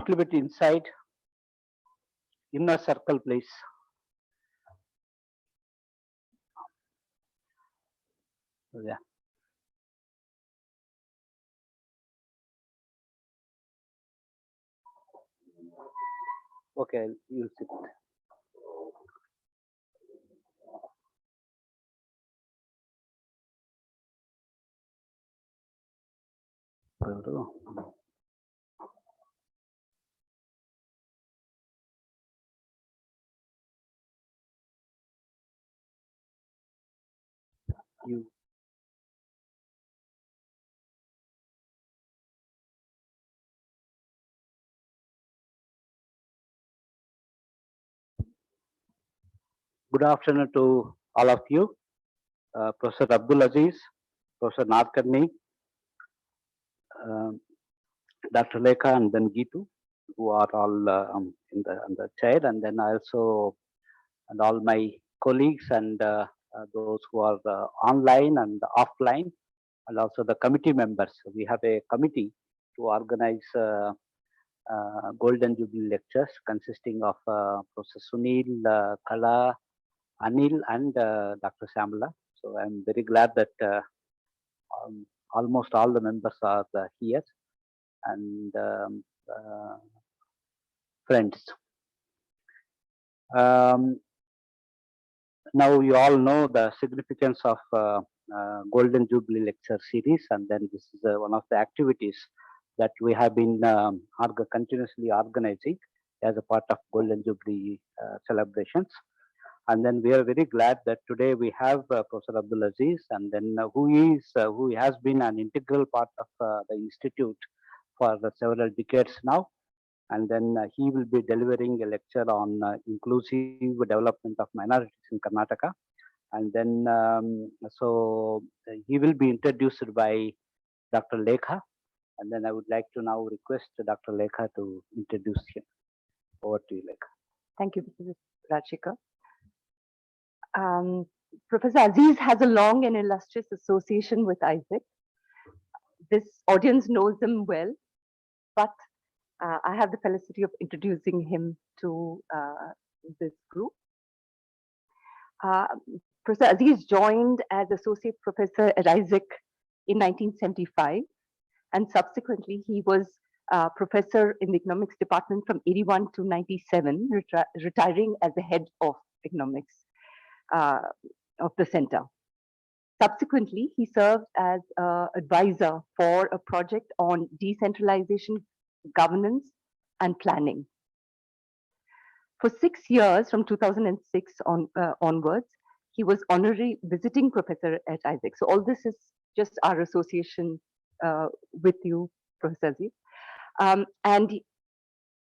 little bit inside inner circle, please. Yeah. Okay, you'll sit. You. Good afternoon to all of you. Professor Abdul Aziz, Professor Nadkarni, Dr. Lekha, and then Gitu, who are all in the chair, and then also and all my colleagues and those who are online and offline, and also the committee members. We have a committee to organize Golden Jubilee lectures consisting of Professor Sunil, Kala, Anil, and Dr. Shamala. So I'm very glad that almost all the members are here and friends. Now you all know the significance of Golden Jubilee lecture series, and then this is one of the activities that we have been continuously organizing as a part of Golden Jubilee celebrations. And then we are very glad that today we have Professor Abdul Aziz, and then who has been an integral part of the institute for several decades now. And then he will be delivering a lecture on inclusive development of minorities in Karnataka. And then he will be introduced by Dr. Lekha. And then I would like to now request Dr. Lekha to introduce him. Over to you, Lekha. Thank you, Mr. Rajshekar. Professor Aziz has a long and illustrious association with ISEC. This audience knows him well, but I have the felicity of introducing him to this group. Professor Aziz joined as associate professor at ISEC in 1975, and subsequently he was professor in the economics department from 81 to 97, retiring as the head of economics of the center. Subsequently, he served as advisor for a project on decentralization, governance, and planning. For 6 years, from 2006 onwards, he was honorary visiting professor at ISEC. So all this is just our association with you, Professor Aziz. And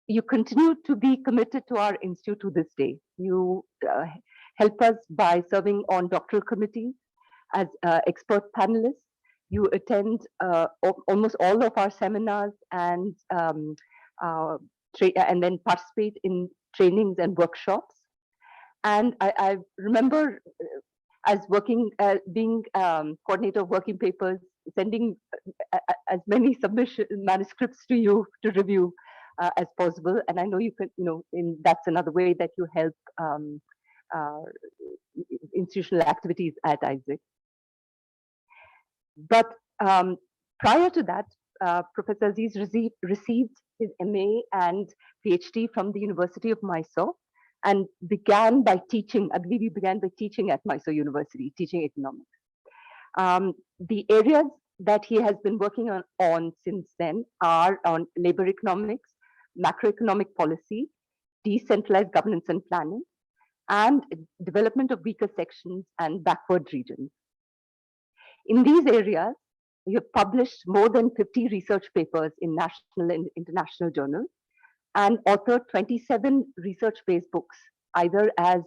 you continue to be committed to our institute to this day. You help us by serving on doctoral committees as expert panelists. You attend almost all of our seminars and then participate in trainings and workshops. And I remember as being coordinator of working papers, sending as many manuscripts to you to review as possible. And I know you can, that's another way that you help institutional activities at ISEC. But prior to that, Professor Aziz received his MA and PhD from the University of Mysore and began by teaching. I believe he began by teaching at Mysore University, teaching economics. The areas that he has been working on since then are on labor economics, macroeconomic policy, decentralized governance and planning, and development of weaker sections and backward regions. In these areas, you have published more than 50 research papers in national and international journals and authored 27 research-based books, either as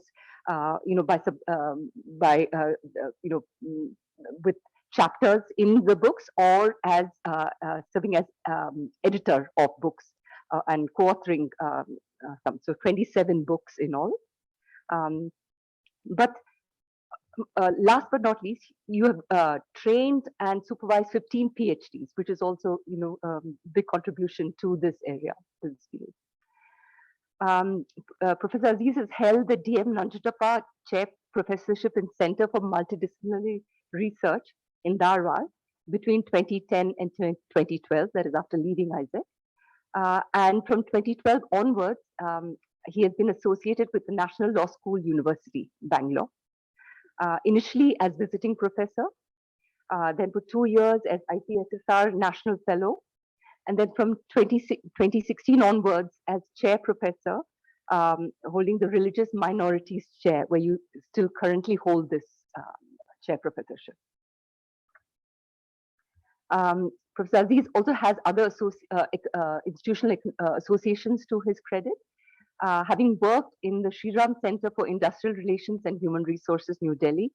with chapters in the books or as serving as editor of books and co-authoring some. So 27 books in all. But last but not least, you have trained and supervised 15 PhDs, which is also, big contribution to this area, to this field. Professor Aziz has held the D.M. Nanjutappa Chair Professorship in Center for Multidisciplinary Research in Dharwad between 2010 and 2012, that is after leaving ISEC. And from 2012 onwards, he has been associated with the National Law School University, Bangalore. Initially as visiting professor, then for 2 years as ICSSR National Fellow, and then from 2016 onwards as chair professor, holding the Religious Minorities Chair, where you still currently hold this chair professorship. Professor Aziz also has other institutional associations to his credit, having worked in the Shri Ram Center for Industrial Relations and Human Resources, New Delhi,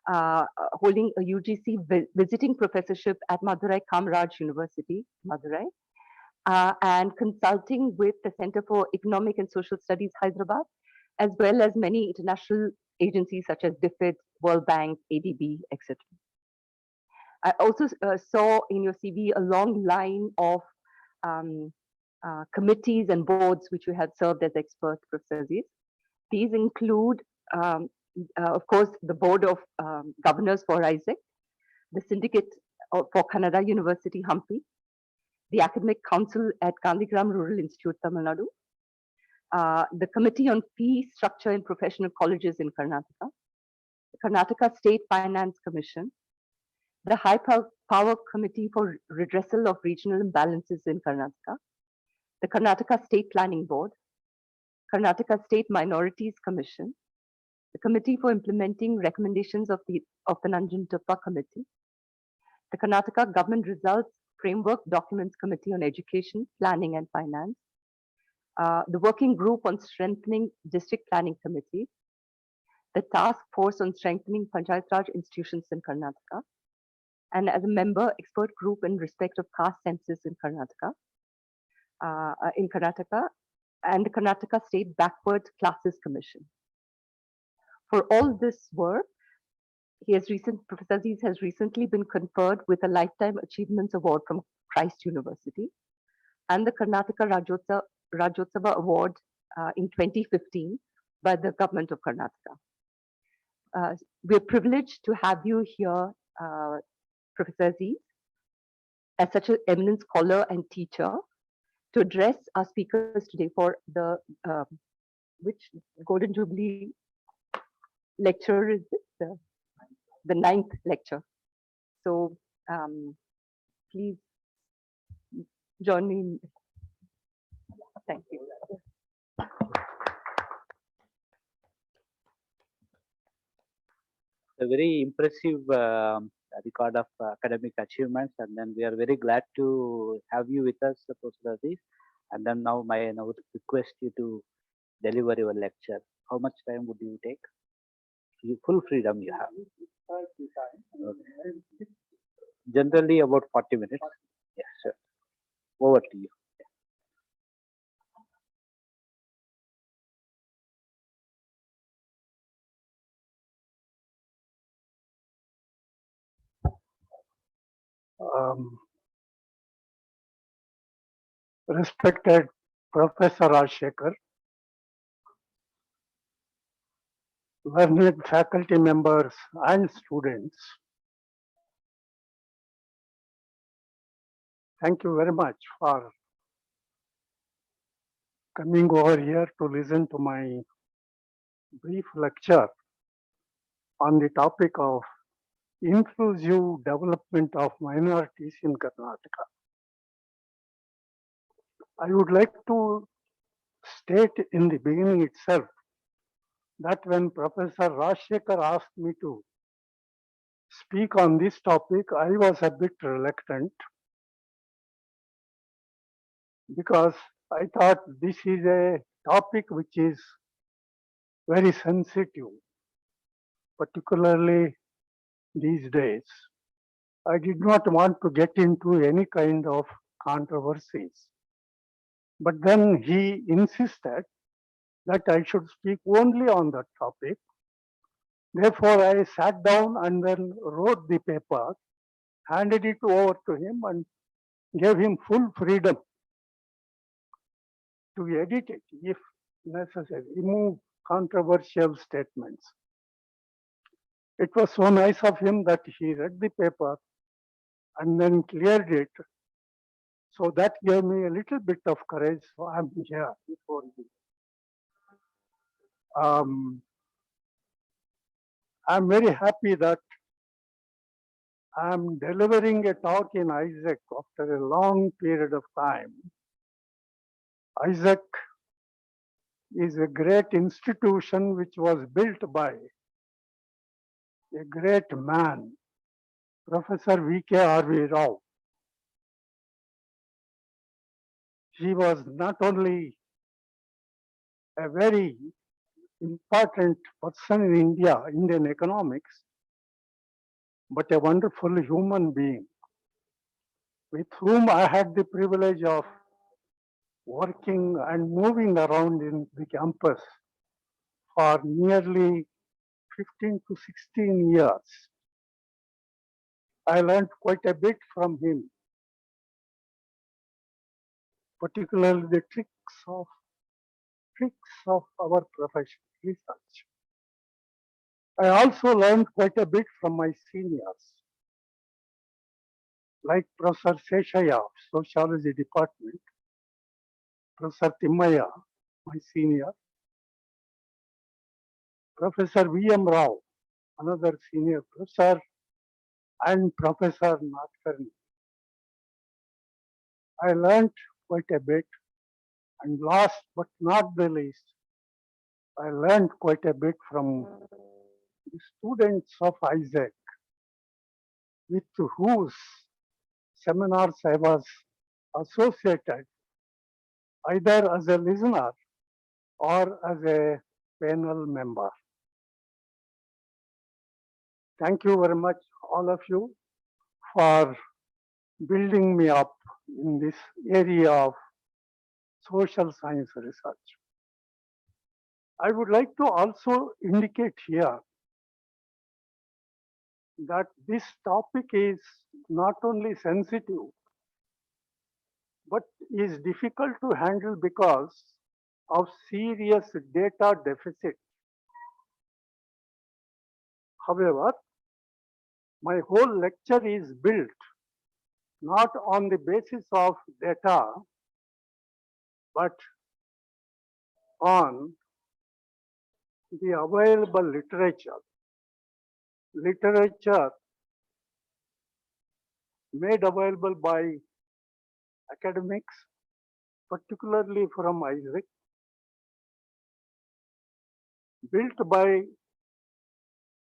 holding a UGC visiting professorship at Madurai Kamaraj University, Madurai, and consulting with the Center for Economic and Social Studies, Hyderabad, as well as many international agencies such as DFID, World Bank, ADB, etc. I also saw in your CV a long line of committees and boards which you had served as expert professors. These include, of course, the Board of Governors for ISEC, the Syndicate for Kannada University, Hampi, the Academic Council at Gandhigram Rural Institute, Tamil Nadu, the Committee on Fee Structure in Professional Colleges in Karnataka, the Karnataka State Finance Commission, the High Power Committee for Redressal of Regional Imbalances in Karnataka, the Karnataka State Planning Board, Karnataka State Minorities Commission, the Committee for Implementing Recommendations of the Nanjutappa Committee, the Karnataka Government Results Framework Documents Committee on Education, Planning and Finance, the Working Group on Strengthening District Planning Committee, the Task Force on Strengthening Panchayat Raj Institutions in Karnataka, and as a member, expert group in respect of caste census in Karnataka, and the Karnataka State Backward Classes Commission. For all this work, Professor Aziz has recently been conferred with a Lifetime Achievements Award from Christ University and the Karnataka Rajyotsava Award in 2015 by the government of Karnataka. We're privileged to have you here, Professor Aziz, as such an eminent scholar and teacher, to address our speakers today for the which Golden Jubilee lecture is this? The 9th lecture. So please join me in this. Thank you. A very impressive record of academic achievements, and then we are very glad to have you with us, Professor Aziz. And then now I would request you to deliver your lecture. How much time would you take? Full freedom you have. Okay. Generally about 40 minutes. Yes, sir. Over to you. Respected Professor Rajshekhar, learned faculty members and students, thank you very much for coming over here to listen to my brief lecture on the topic of inclusive development of minorities in Karnataka. I would like to state in the beginning itself that when Professor Rajshekhar asked me to speak on this topic, I was a bit reluctant because I thought this is a topic which is very sensitive, particularly these days. I did not want to get into any kind of controversies. But then he insisted that I should speak only on that topic. Therefore, I sat down and then wrote the paper, handed it over to him, and gave him full freedom to edit it if necessary, remove controversial statements. It was so nice of him that he read the paper and then cleared it. So that gave me a little bit of courage. So I'm here before you. I'm very happy that I'm delivering a talk in ISEC after a long period of time. ISEC is a great institution which was built by a great man, Professor V.K.R.V. Rao. He was not only a very important person in India, Indian economics, but a wonderful human being with whom I had the privilege of working and moving around in the campus for nearly 15 to 16 years. I learned quite a bit from him, particularly the tricks of our profession, research. I also learned quite a bit from my seniors, like Professor Seshaya of Sociology Department, Professor Timmaya, my senior, Professor V.M. Rao, another senior professor, and Professor Natkarni. I learned quite a bit, and last but not the least, I learned quite a bit from the students of ISEC, with whose seminars I was associated, either as a listener or as a panel member. Thank you very much, all of you, for building me up in this area of social science research. I would like to also indicate here that this topic is not only sensitive, but is difficult to handle because of serious data deficit. However, my whole lecture is built not on the basis of data, but on the available literature. Literature made available by academics, particularly from ISEC, built by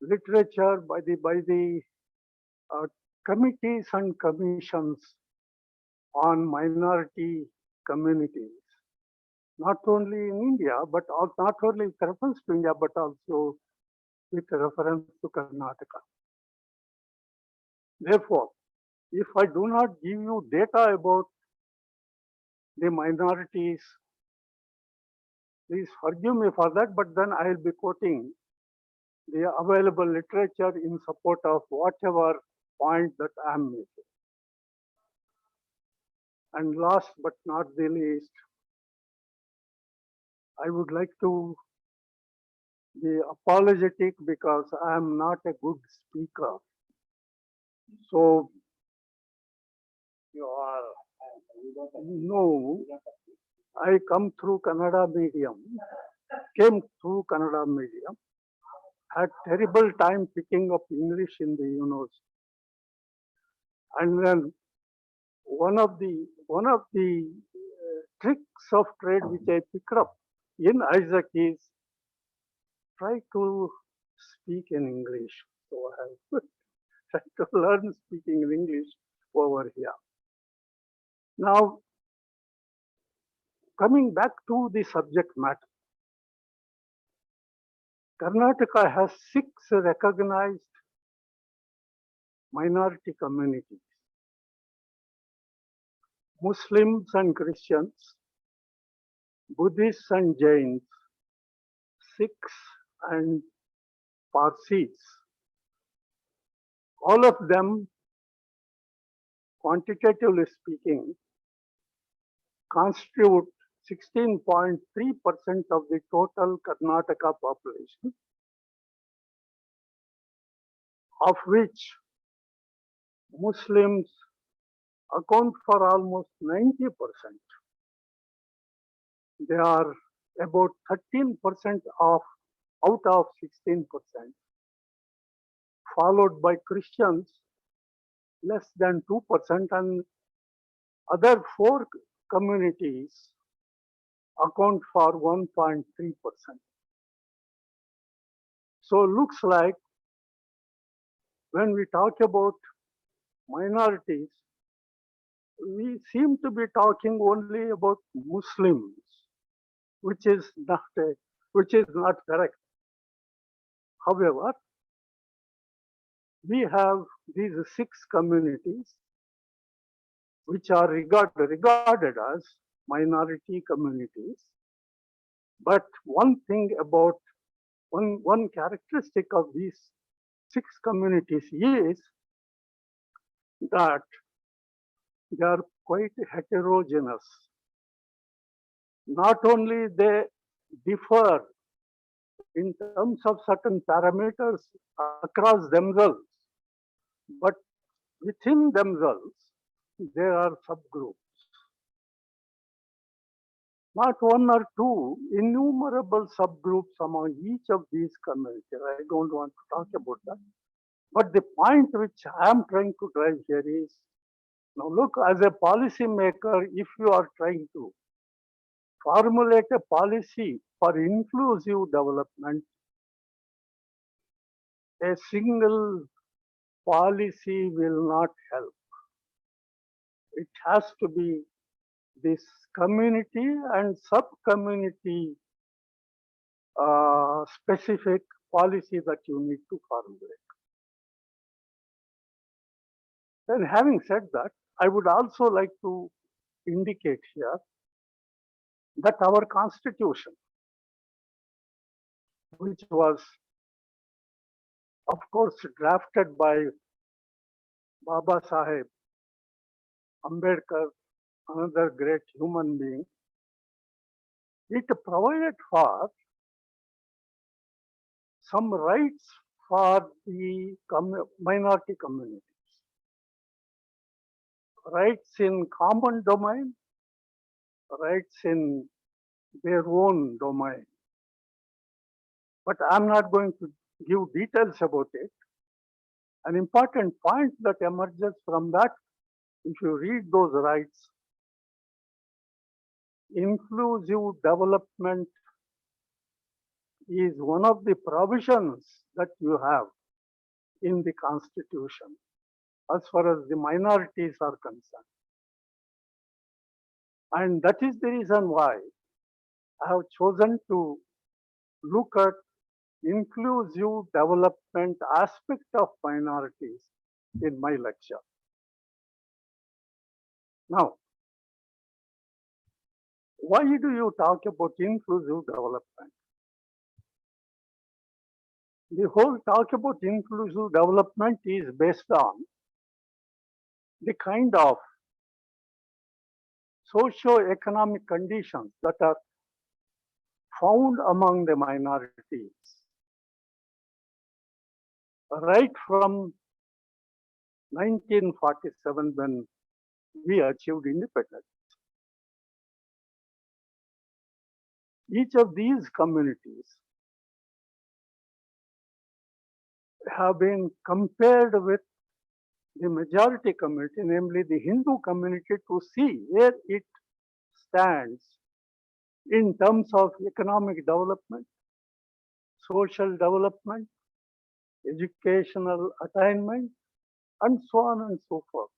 literature by the committees and commissions on minority communities, not only in India, but not only with reference to India, but also with reference to Karnataka. Therefore, if I do not give you data about the minorities, please forgive me for that, but then I will be quoting the available literature in support of whatever point that I am making. And last but not the least, I would like to be apologetic because I am not a good speaker. So, no, I come through Kannada medium, came through Kannada medium, had terrible time picking up English in the university. And then one of the tricks of trade which I picked up in ISEC is try to speak in English. So I have tried to learn speaking in English over here. Now, coming back to the subject matter, Karnataka has 6 recognized minority communities: Muslims and Christians, Buddhists and Jains, Sikhs and Parsis. All of them, quantitatively speaking, constitute 16.3% of the total Karnataka population, of which Muslims account for almost 90%. They are about 13% of out of 16%, followed by Christians less than 2%, and other four communities account for 1.3%. So looks like when we talk about minorities, we seem to be talking only about Muslims, which is not correct. However, we have these 6 communities which are regarded as minority communities. But one thing about one characteristic of these 6 communities is that they are quite heterogeneous. Not only they differ in terms of certain parameters across themselves, but within themselves, there are subgroups. Not one or two, innumerable subgroups among each of these communities. I don't want to talk about that. But the point which I am trying to drive here is, now look, as a policy maker, if you are trying to formulate a policy for inclusive development, a single policy will not help. It has to be this community and sub-community specific policy that you need to formulate. Then having said that, I would also like to indicate here that our constitution, which was of course drafted by Baba Saheb Ambedkar, another great human being, it provided for some rights for the minority communities. Rights in common domain, rights in their own domain. But I'm not going to give details about it. An important point that emerges from that, if you read those rights, inclusive development is one of the provisions that you have in the Constitution as far as the minorities are concerned. And that is the reason why I have chosen to look at inclusive development aspect of minorities in my lecture. Now, why do you talk about inclusive development? The whole talk about inclusive development is based on the kind of socio-economic conditions that are found among the minorities right from 1947 when we achieved independence. Each of these communities have been compared with the majority community, namely the Hindu community, to see where it stands in terms of economic development, social development, educational attainment, and so on and so forth.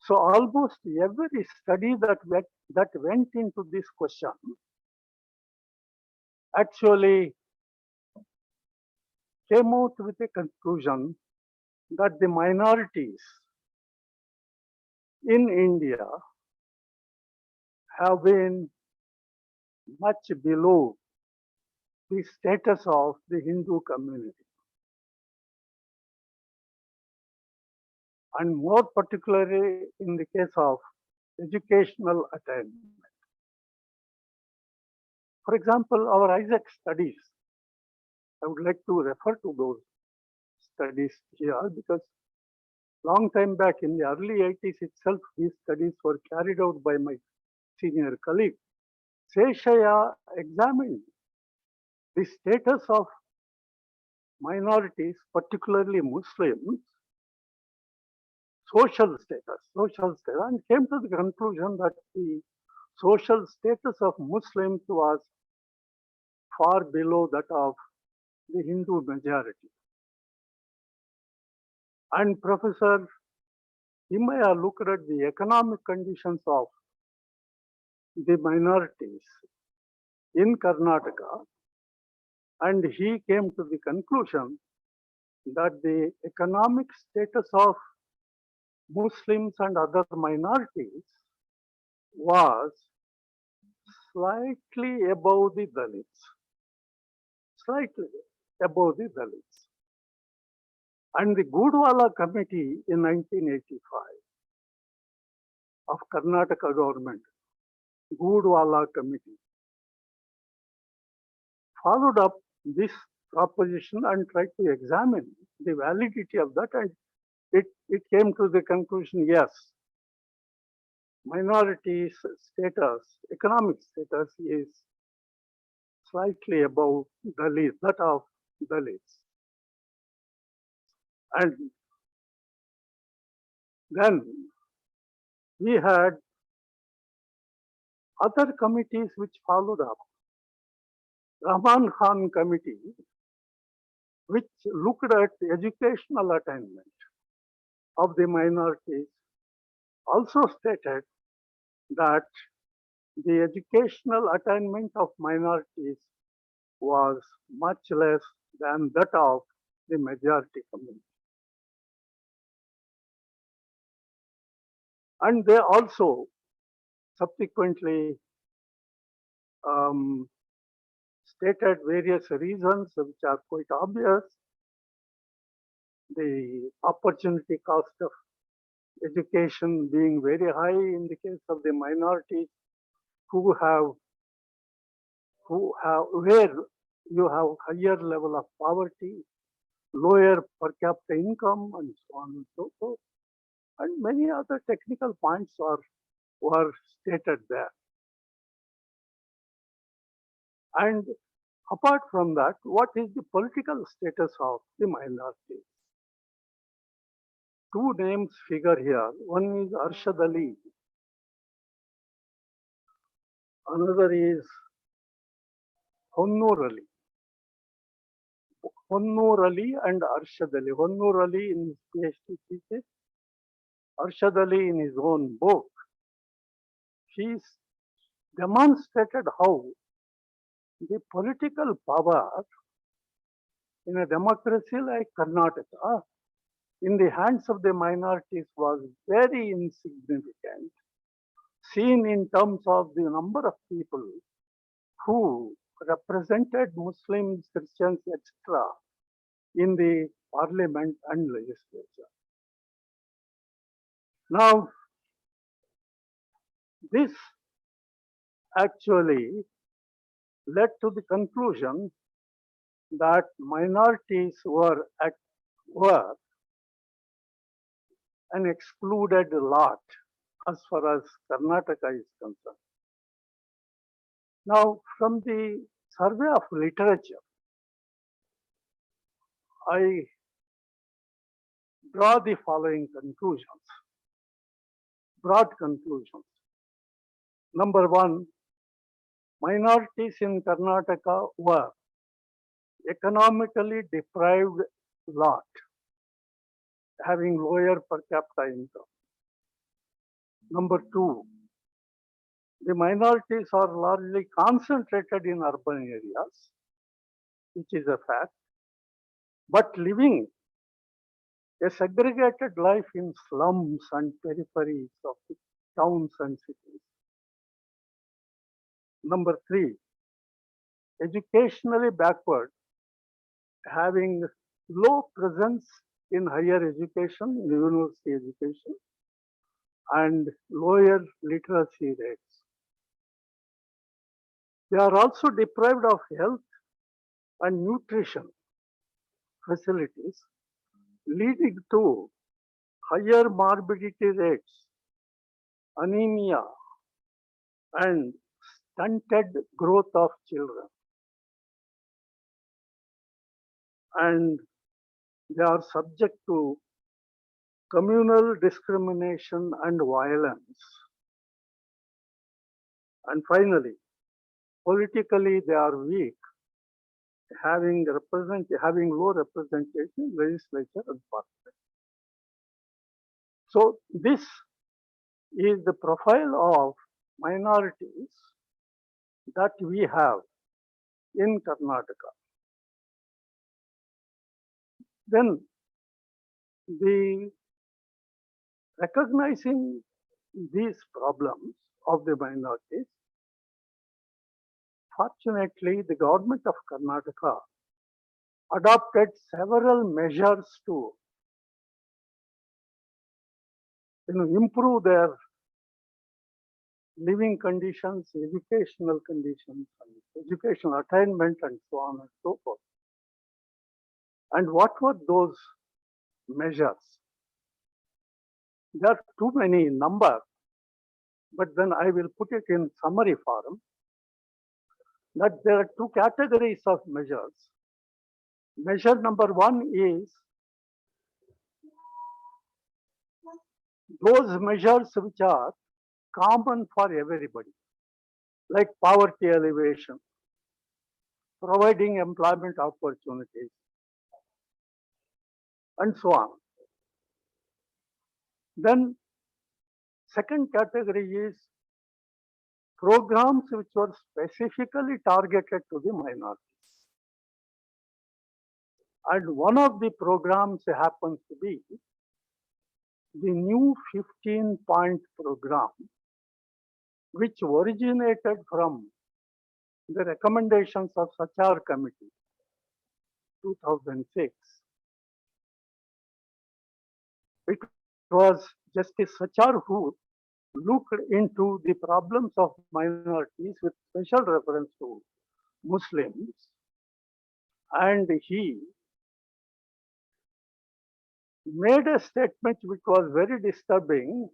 So almost every study that went into this question actually came out with a conclusion that the minorities in India have been much below the status of the Hindu community, and more particularly in the case of educational attainment. For example, our ISEC studies, I would like to refer to those studies here because long time back in the early 80s itself, these studies were carried out by my senior colleague. Seshaya examined the status of minorities, particularly Muslims, social status, and came to the conclusion that the social status of Muslims was far below that of the Hindu majority. And Professor Himaya looked at the economic conditions of the minorities in Karnataka, and he came to the conclusion that the economic status of Muslims and other minorities was slightly above the Dalits. Slightly above the Dalits. And the Gudwala Committee in 1985 of Karnataka government, Gudwala Committee, followed up this proposition and tried to examine the validity of that, and it came to the conclusion, yes, minorities status, economic status is slightly above Dalits, that of Dalits. And then we had other committees which followed up. Rahman Khan Committee, which looked at educational attainment of the minorities, also stated that the educational attainment of minorities was much less than that of the majority community. And they also subsequently stated various reasons which are quite obvious. The opportunity cost of education being very high in the case of the minorities where you have higher level of poverty, lower per capita income, and so on and so forth. And many other technical points were stated there. And apart from that, what is the political status of the minorities? Two names figure here. One is Arshad Ali. Another is Honnur Ali. Honnur Ali and Arshad Ali. Honnur Ali in his PhD thesis, Arshad Ali in his own book. He demonstrated how the political power in a democracy like Karnataka in the hands of the minorities was very insignificant, seen in terms of the number of people who represented Muslims, Christians, etc. in the parliament and legislature. Now, this actually led to the conclusion that minorities were an excluded lot as far as Karnataka is concerned. Now, from the survey of literature, I draw the following conclusions, broad conclusions. Number one, minorities in Karnataka were economically deprived lot, having lower per capita income. Number two, the minorities are largely concentrated in urban areas, which is a fact, but living a segregated life in slums and peripheries of the towns and cities. Number three, educationally backward, having low presence in higher education, in university education, and lower literacy rates. They are also deprived of health and nutrition facilities, leading to higher morbidity rates, anemia, and stunted growth of children. And they are subject to communal discrimination and violence. And finally, politically they are weak, having low representation in legislature and parliament. So this is the profile of minorities that we have in Karnataka. Then the recognizing these problems of the minorities, fortunately the government of Karnataka adopted several measures to improve their living conditions, educational conditions, and educational attainment, and so on and so forth. And what were those measures? There are too many in number, but then I will put it in summary form that there are two categories of measures. Measure number one is those measures which are common for everybody, like poverty alleviation, providing employment opportunities, and so on. Then second category is programs which were specifically targeted to the minorities. And one of the programs happens to be the new 15-point program, which originated from the recommendations of Sachar Committee, 2006. It was Justice Sachar who looked into the problems of minorities with special reference to Muslims, and he made a statement which was very disturbing,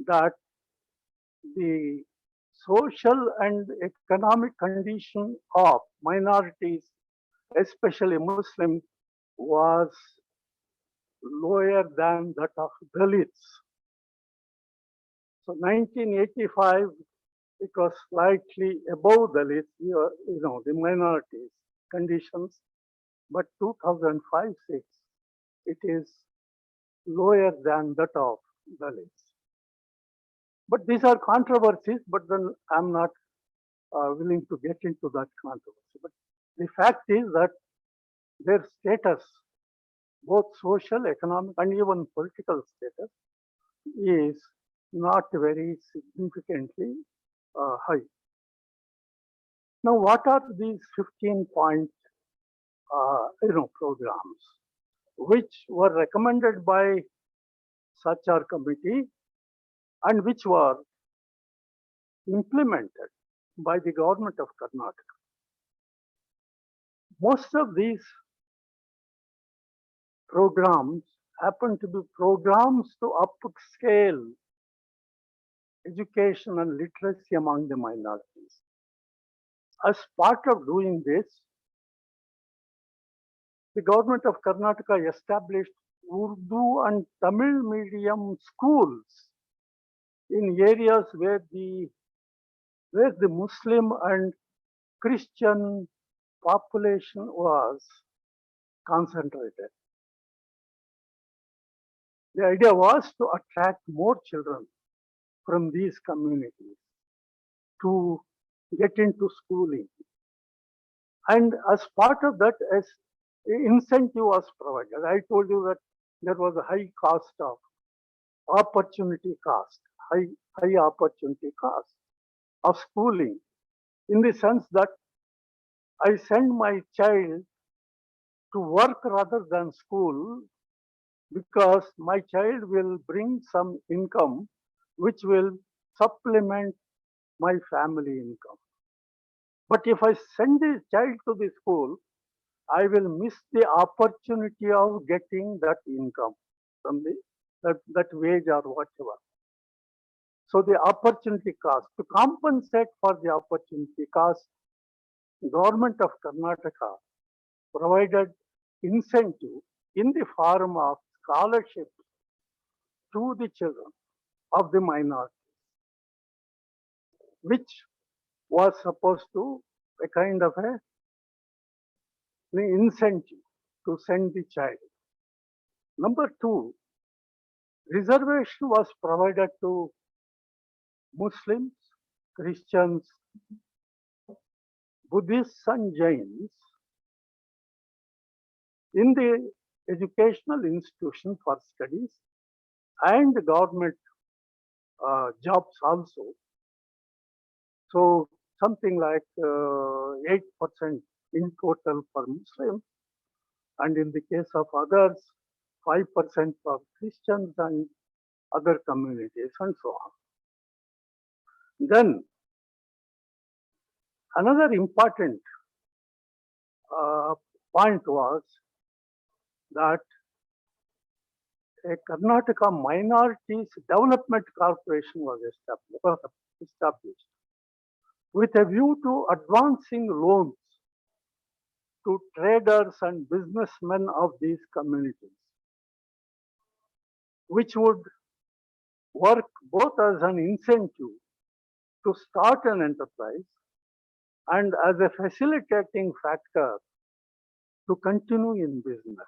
that the social and economic condition of minorities, especially Muslims, was lower than that of Dalits. So 1985, it was slightly above Dalits, the minorities conditions, but 2005-6, it is lower than that of Dalits. But these are controversies, but then I'm not willing to get into that controversy. But the fact is that their status, both social, economic, and even political status, is not very significantly high. Now, what are these 15-point programs, which were recommended by Sachar Committee and which were implemented by the government of Karnataka? Most of these programs happen to be programs to upscale education and literacy among the minorities. As part of doing this, the government of Karnataka established Urdu and Tamil medium schools in areas where the Muslim and Christian population was concentrated. The idea was to attract more children from these communities to get into schooling. And as part of that, as incentive was provided. I told you that there was a high cost of opportunity cost, high opportunity cost of schooling, in the sense that I send my child to work rather than school because my child will bring some income which will supplement my family income. But if I send the child to the school, I will miss the opportunity of getting that income from that wage or whatever. So the opportunity cost, to compensate for the opportunity cost, government of Karnataka provided incentive in the form of scholarships to the children of the minority, which was supposed to a kind of an incentive to send the child. Number two, reservation was provided to Muslims, Christians, Buddhists and Jains in the educational institution for studies and government jobs also. So something like 8% in total for Muslims, and in the case of others, 5% for Christians and other communities and so on. Then another important point was that a Karnataka Minorities Development Corporation was established with a view to advancing loans to traders and businessmen of these communities, which would work both as an incentive to start an enterprise and as a facilitating factor to continue in business.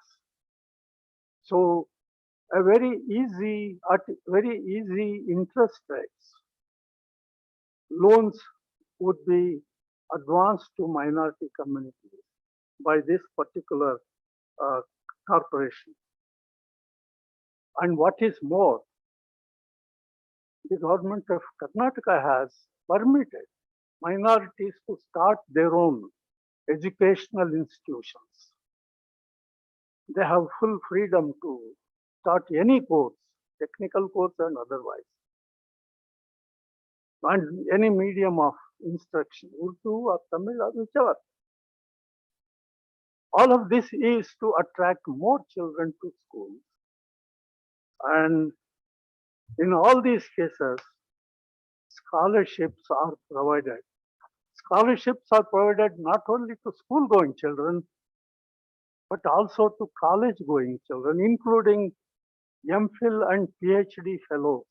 So a very easy interest rates loans would be advanced to minority communities by this particular corporation. And what is more, the government of Karnataka has permitted minorities to start their own educational institutions. They have full freedom to start any course, technical course and otherwise, and any medium of instruction, Urdu or Tamil or whichever. All of this is to attract more children to schools. And in all these cases, scholarships are provided. Scholarships are provided not only to school-going children, but also to college-going children, including MPhil and PhD fellows.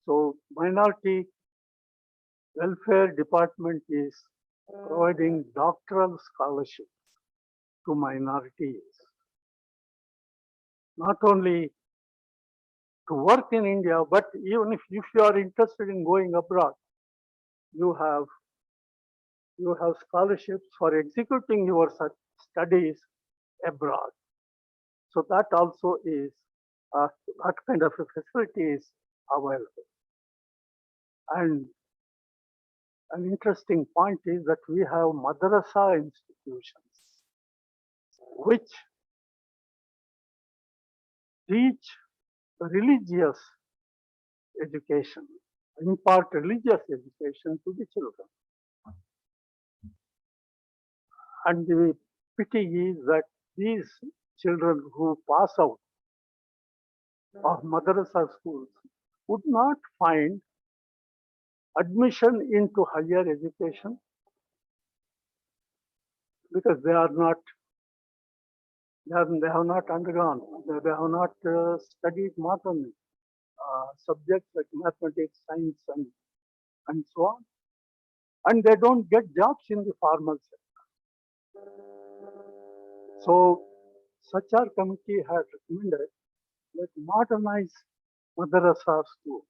So Minority Welfare Department is providing doctoral scholarships to minorities. Not only to work in India, but even if you are interested in going abroad, you have scholarships for executing your studies abroad. So that also is, that kind of a facility is available. And an interesting point is that we have madrasa institutions which teach religious education, impart religious education to the children. And the pity is that these children who pass out of madrasa schools would not find admission into higher education because they have not undergone, they have not studied modern subjects like mathematics, science, and so on. And they don't get jobs in the formal sector. So, Sachar committee had recommended that modernize madrasa schools.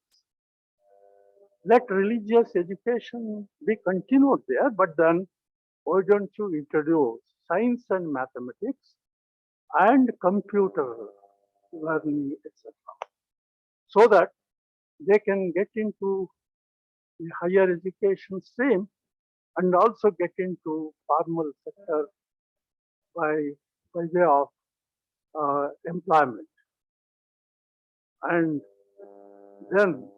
Let religious education be continued there, but then why don't you introduce science and mathematics and computer learning, etc., so that they can get into the higher education stream and also get into formal sector by way of employment. And then,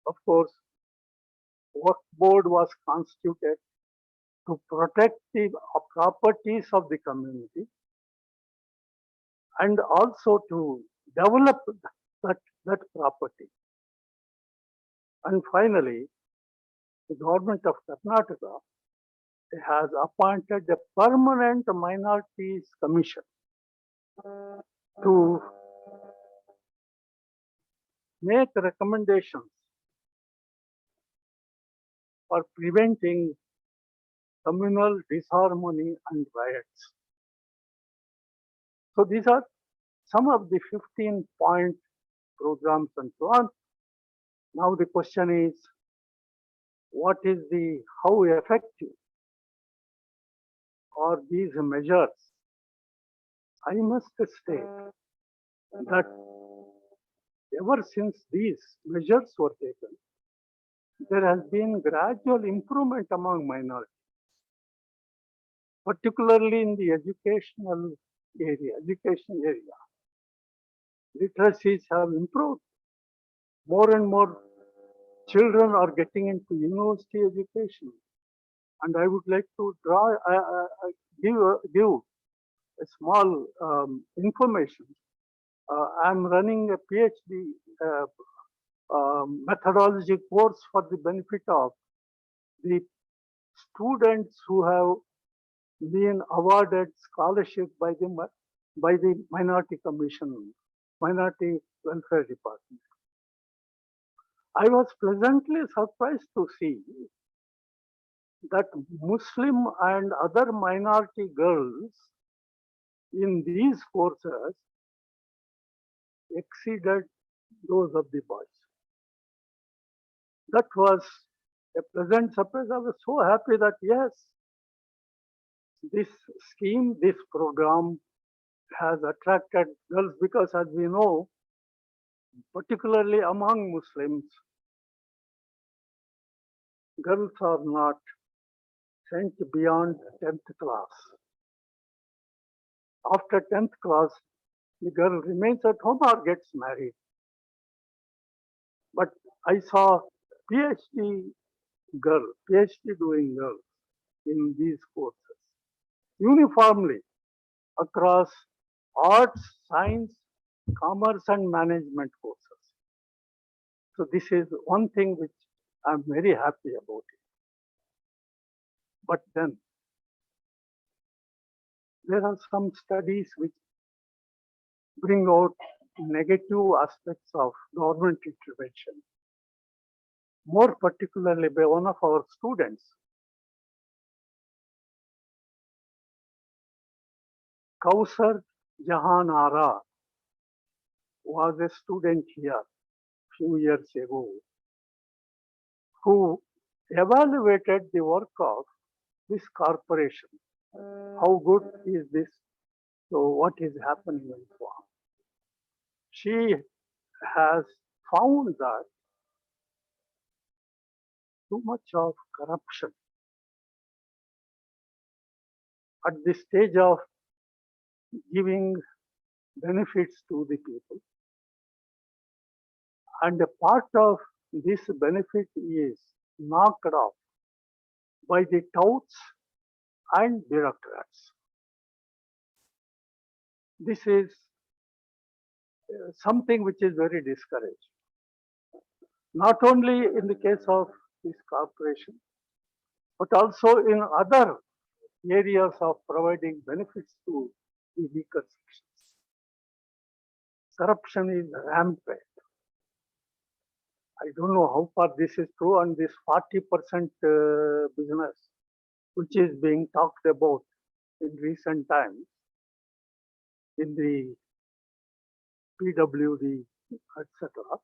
of course, work board was constituted to protect the properties of the community and also to develop that property. And finally, the government of Karnataka has appointed a permanent minorities commission to make recommendations for preventing communal disharmony and riots. So these are some of the 15-point programs and so on. Now the question is, how effective are these measures? I must state that ever since these measures were taken, there has been gradual improvement among minorities, particularly in the education area. Literacies have improved. More and more children are getting into university education. And I would like to give a small information. I'm running a PhD methodology course for the benefit of the students who have been awarded scholarship by the Minority Commission, Minority Welfare Department. I was pleasantly surprised to see that Muslim and other minority girls in these courses exceeded those of the boys. That was a pleasant surprise. I was so happy that yes, this scheme, this program has attracted girls because, as we know, particularly among Muslims, girls are not sent beyond 10th class. After 10th class, the girl remains at home or gets married. But I saw PhD doing girls in these courses uniformly across arts, science, commerce and management courses. So this is one thing which I'm very happy about it. But then there are some studies which bring out negative aspects of government intervention. More particularly by one of our students. Kausar Jahan Ara was a student here few years ago who evaluated the work of this corporation. How good is this? So what is happening and so on. She has found that too much of corruption at the stage of giving benefits to the people. And a part of this benefit is knocked off by the touts and bureaucrats. This is something which is very discouraging. Not only in the case of this corporation, but also in other areas of providing benefits to the weaker sections. Corruption is rampant. I don't know how far this is true, and this 40% business, which is being talked about in recent times in the PWD, etc.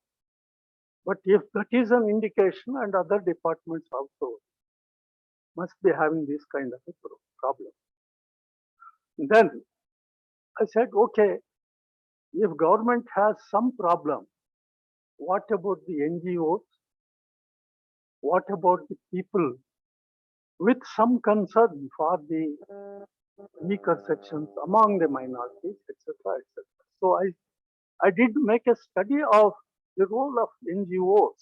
But if that is an indication, and other departments also must be having this kind of a problem. Then I said, okay, if government has some problem, what about the NGOs? What about the people with some concern for the weaker sections among the minorities, etc., etc. So I did make a study of the role of NGOs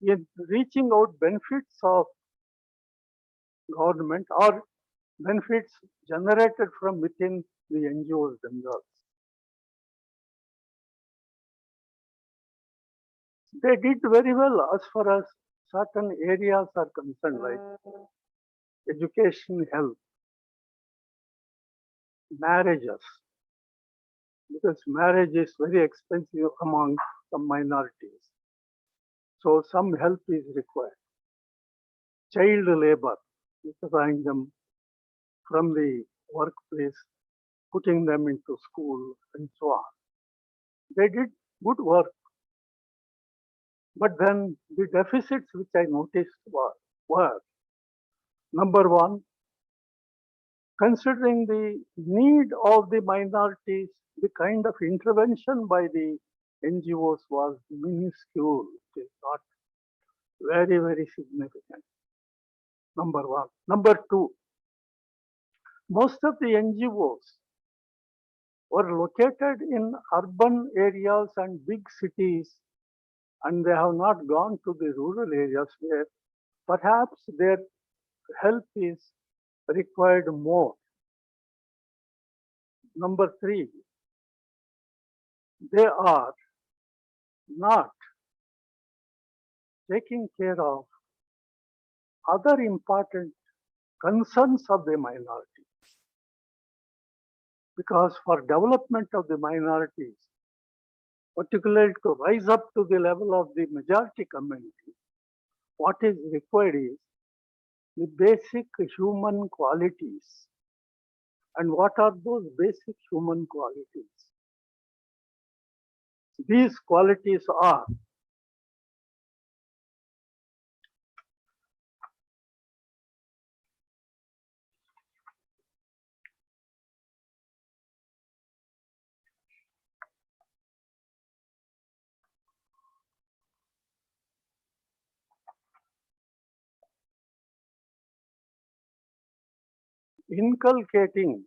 in reaching out benefits of government or benefits generated from within the NGOs themselves. They did very well as far as certain areas are concerned, like education, health, marriages, because marriage is very expensive among some minorities. So some help is required. Child labor, withdrawing them from the workplace, putting them into school and so on. They did good work. But then the deficits which I noticed were number one, considering the need of the minorities, the kind of intervention by the NGOs was minuscule. It is not very, very significant. Number one. Number two, most of the NGOs were located in urban areas and big cities, and they have not gone to the rural areas where perhaps their help is required more. Number three, they are not taking care of other important concerns of the minority. Because for development of the minorities, particularly to rise up to the level of the majority community, what is required is the basic human qualities. And what are those basic human qualities? These qualities are inculcating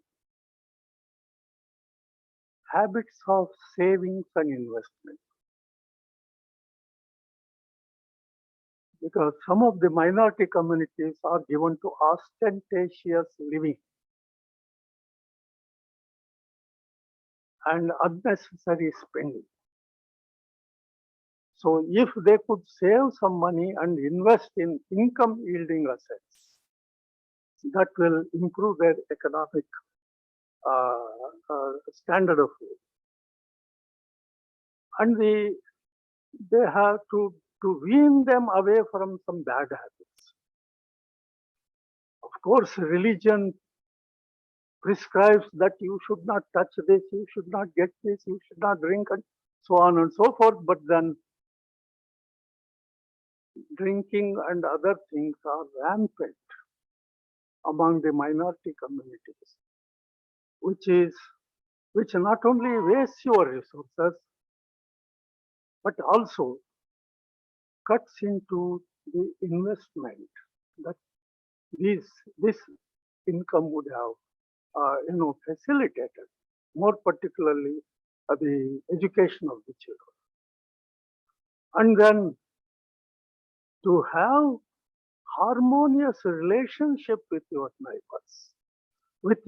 habits of savings and investment. Because some of the minority communities are given to ostentatious living and unnecessary spending. So if they could save some money and invest in income yielding assets, that will improve their economic standard of living. And they have to wean them away from some bad habits. Of course, religion prescribes that you should not touch this, you should not get this, you should not drink, and so on and so forth. But then drinking and other things are rampant among the minority communities, which not only wastes your resources, but also cuts into the investment that this income would have facilitated, more particularly the education of the children. And then to have harmonious relationship with your neighbors, with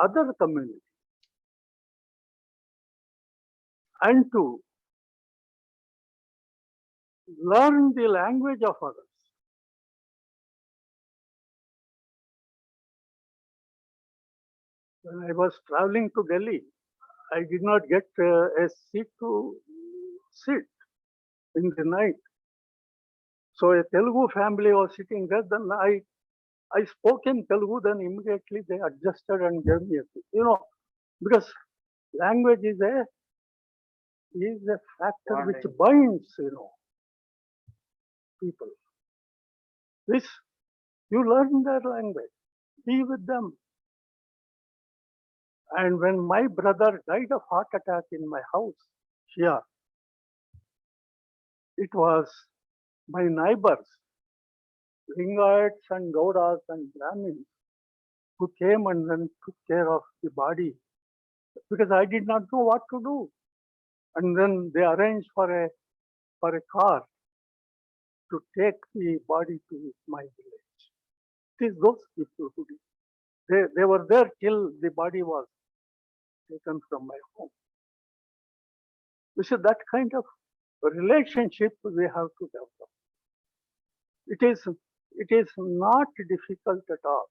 other communities, and to learn the language of others. When I was traveling to Delhi, I did not get a seat to sit in the night. So a Telugu family was sitting there. Then I spoke in Telugu. Then immediately they adjusted and gave me a seat. Because language is a factor which binds people. This you learn their language, be with them. And when my brother died of heart attack in my house here, it was my neighbors Lingayats and Gaudas and Brahmins who came and then took care of the body because I did not know what to do. And then they arranged for a car to take the body to my village. It is those people who did. They were there till the body was taken from my home. So that kind of relationship we have to develop. It is not difficult at all.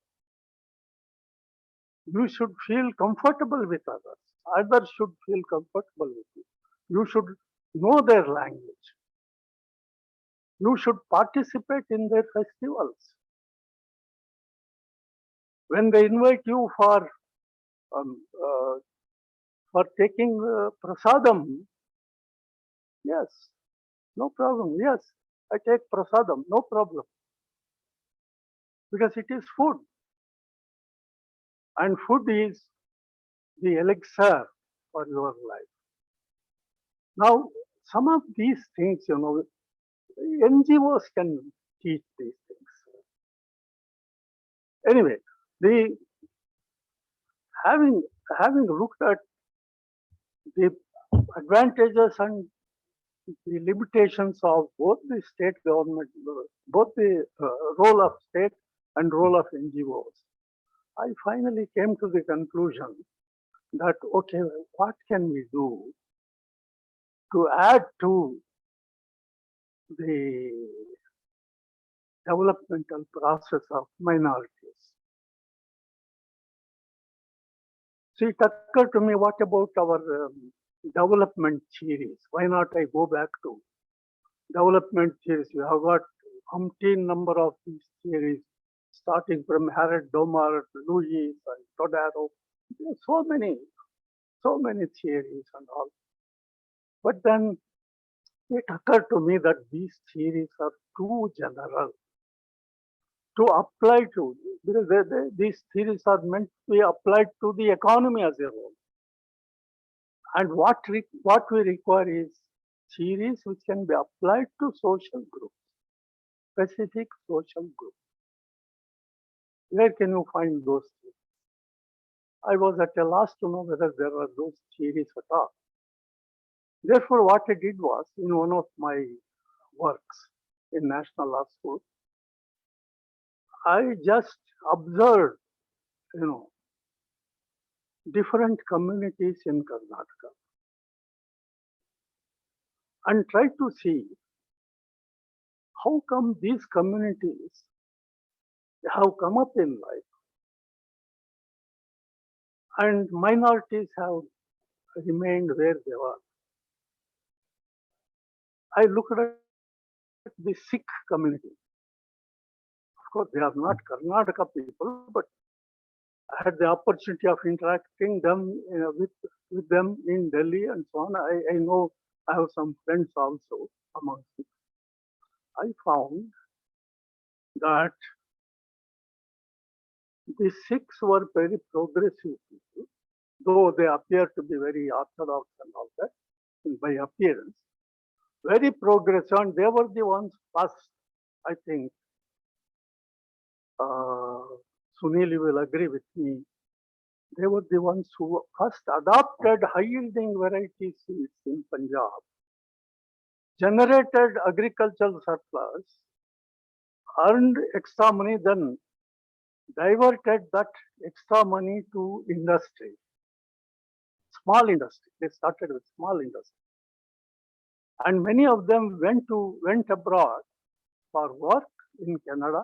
You should feel comfortable with others. Others should feel comfortable with you. You should know their language. You should participate in their festivals. When they invite you for taking prasadam, yes, no problem. Yes, I take prasadam, no problem. Because it is food. And food is the elixir for your life. Now, some of these things, NGOs can teach these things. Anyway, having looked at the advantages and the limitations of both the state government, both the role of state and role of NGOs, I finally came to the conclusion that, okay, what can we do to add to the developmental process of minorities? So it occurred to me, what about our development theories? Why not I go back to development theories? We have got umpteen number of these theories, starting from Harold Domar, Lewis, and Todaro. So many theories and all. But then it occurred to me that these theories are too general to apply to, because these theories are meant to be applied to the economy as a whole. And what we require is theories which can be applied to social groups, specific social groups. Where can you find those theories? I was at a loss to know whether there were those theories at all. Therefore, what I did was, in one of my works in National Law School, I just observed, different communities in Karnataka and tried to see how come these communities have come up in life and minorities have remained where they were. I looked at the Sikh community. Of course, they are not Karnataka people, but I had the opportunity of interacting with them in Delhi and so on. I know I have some friends also among Sikhs. I found that the Sikhs were very progressive people, though they appear to be very orthodox and all that, by appearance. Very progressive, and they were the ones first, I think, Sunil, you will agree with me, they were the ones who first adopted high-yielding variety seeds in Punjab, generated agricultural surplus, earned extra money, then diverted that extra money to industry, small industry. They started with small industry. And many of them went abroad for work in Canada.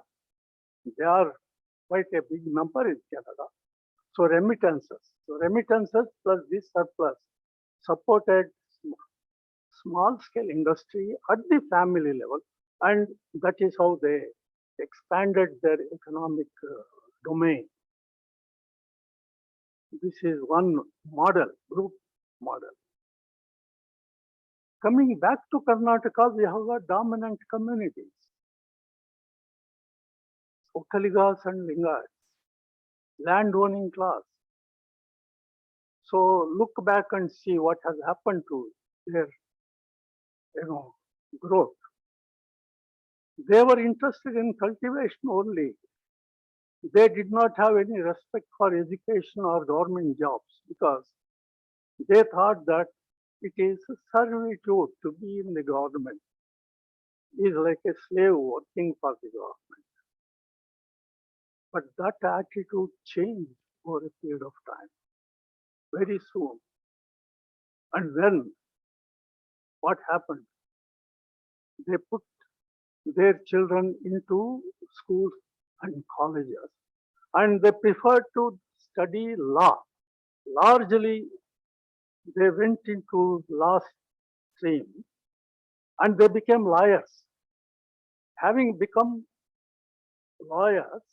They are quite a big number in Canada. So remittances plus this surplus supported small scale industry at the family level, and that is how they expanded their economic domain. This is one model, group model. Coming back to Karnataka, we have got dominant communities, Okkaligas and Lingayats, land-owning class. So look back and see what has happened to their, growth. They were interested in cultivation only. They did not have any respect for education or government jobs because they thought that it is a servitude to be in the government. Is like a slave working for the government. But that attitude changed over a period of time, very soon. And then what happened? They put their children into schools and colleges, and they preferred to study law. Largely, they went into law stream and they became lawyers. Having become lawyers,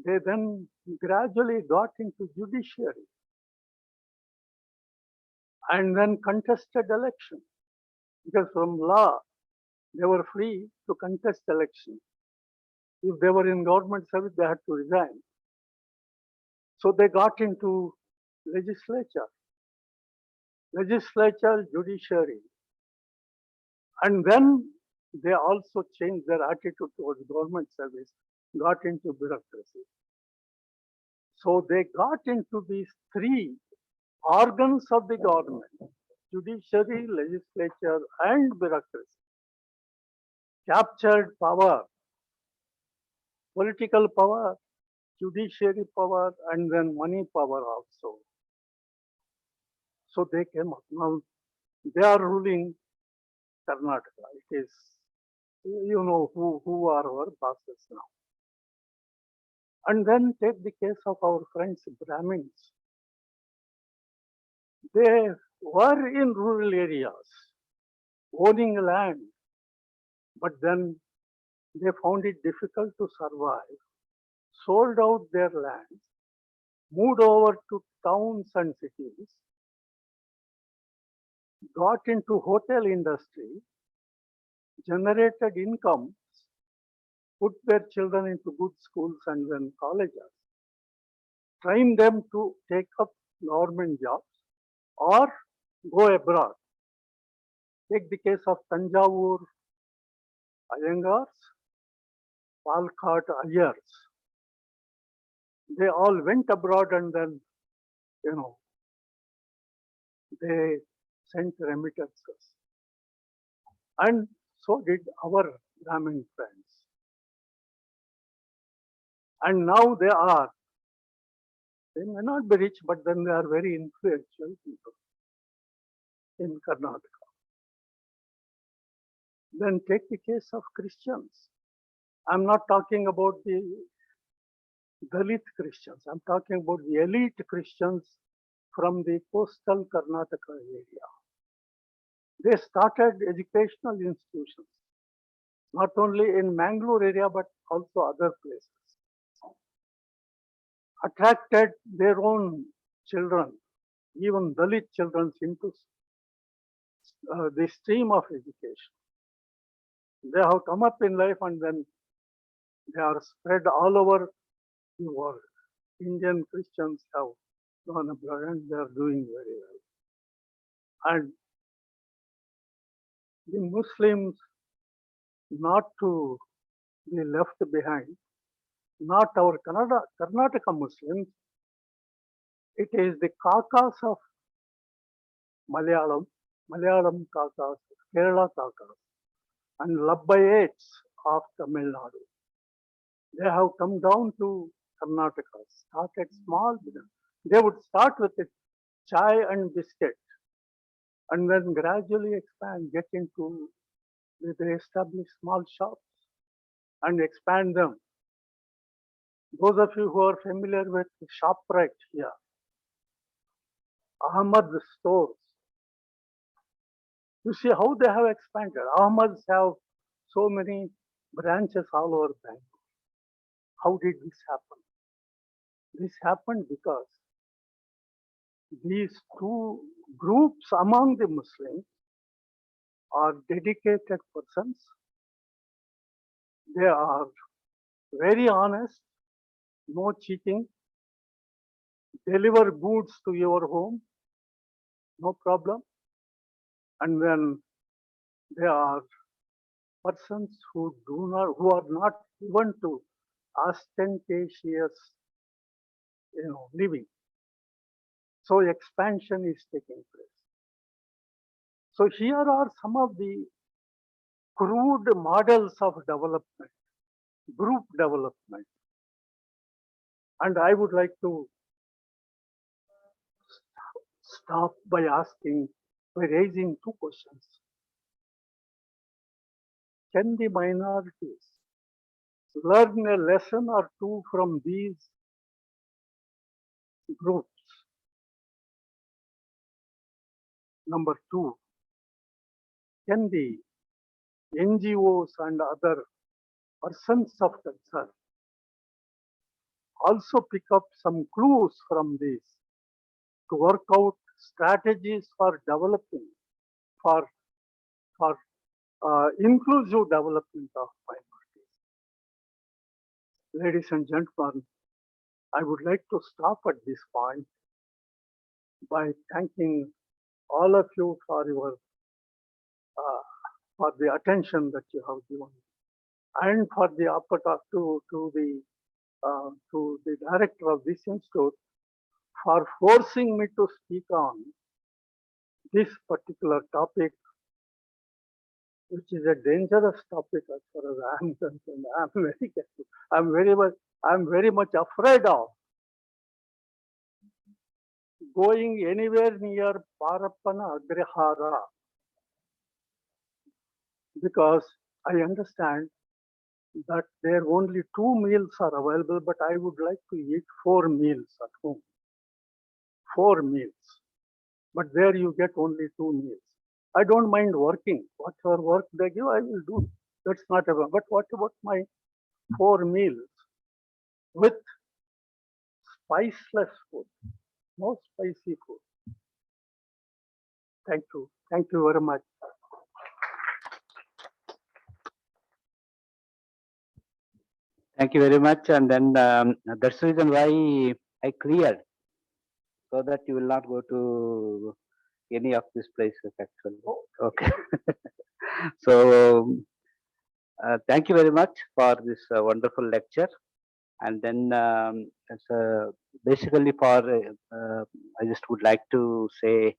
they then gradually got into judiciary and then contested election. Because from law, they were free to contest election. If they were in government service, they had to resign. So they got into legislature, judiciary. And then they also changed their attitude towards government service, got into bureaucracy. So they got into these three organs of the government: judiciary, legislature, and bureaucracy. Captured power, political power, judiciary power, and then money power also. So they came up. Now they are ruling Karnataka. It is, you know, who are our bosses now. And then take the case of our friends Brahmins. They were in rural areas, owning land, but then they found it difficult to survive, sold out their lands, moved over to towns and cities, got into hotel industry, generated incomes, put their children into good schools and then colleges, trained them to take up government jobs or go abroad. Take the case of Tanjavur Iyengars, Palkhat Ayers. They all went abroad and then, you know, they sent remittances. And so did our Brahmin friends. And now they may not be rich, but then they are very influential people in Karnataka. Then take the case of Christians. I'm not talking about the Dalit Christians. I'm talking about the elite Christians from the coastal Karnataka area. They started educational institutions, not only in Mangalore area, but also other places. Attracted their own children, even Dalit children, into the stream of education. They have come up in life and then they are spread all over the world. Indian Christians have gone abroad and they are doing very well. And the Muslims not to be left behind, not our Karnataka Muslims, it is the Kakas of Malayalam Kakas, Kerala Kakas, and Labbayates of Tamil Nadu. They have come down to Karnataka, started small business. They would start with a chai and biscuit and then gradually expand, get into, they establish small shops and expand them. Those of you who are familiar with ShopRite here, Ahmad stores, you see how they have expanded. Ahmads have so many branches all over Bangalore. How did this happen? This happened because these two groups among the Muslims are dedicated persons. They are very honest, no cheating, deliver goods to your home, no problem. And then they are persons who are not given to ostentatious, living. So expansion is taking place. So here are some of the crude models of development, group development. And I would like to stop by raising two questions. Can the minorities learn a lesson or two from these groups? Number two, can the NGOs and other persons of concern also pick up some clues from this to work out strategies for developing, for inclusive development of minorities? Ladies and gentlemen, I would like to stop at this point by thanking all of you for the attention that you have given, and for the opportunity to the director of this institute for forcing me to speak on this particular topic, which is a dangerous topic as far as I am concerned. I am very careful. I'm very much afraid of going anywhere near Parappana Agrihara, because I understand that there only 2 meals are available, but I would like to eat 4 meals at home. 4 meals. But there you get only 2 meals. I don't mind working. Whatever work they give, I will do. That's not a problem. But what about my 4 meals with spiceless food? No spicy food. Thank you. Thank you very much. Thank you very much. And then that's the reason why I cleared, so that you will not go to any of these places actually. Okay. So thank you very much for this wonderful lecture. And then basically I just would like to say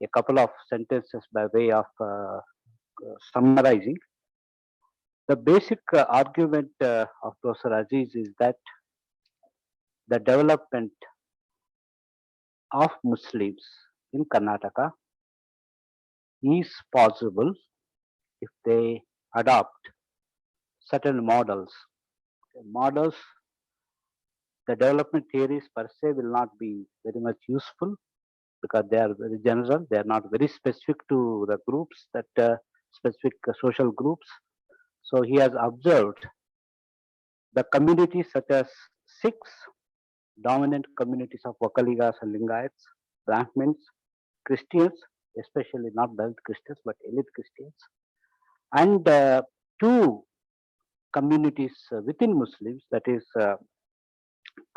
a couple of sentences by way of summarizing. The basic argument of Professor Aziz is that the development of Muslims in Karnataka is possible if they adopt certain models. Models, the development theories per se will not be very much useful because they are very general. They are not very specific to the groups, that specific social groups. So he has observed the communities such as Sikhs, dominant communities of Vakaligas and Lingayats, Brahmins, Christians, especially not Dalit Christians but elite Christians, and 2 communities within Muslims, that is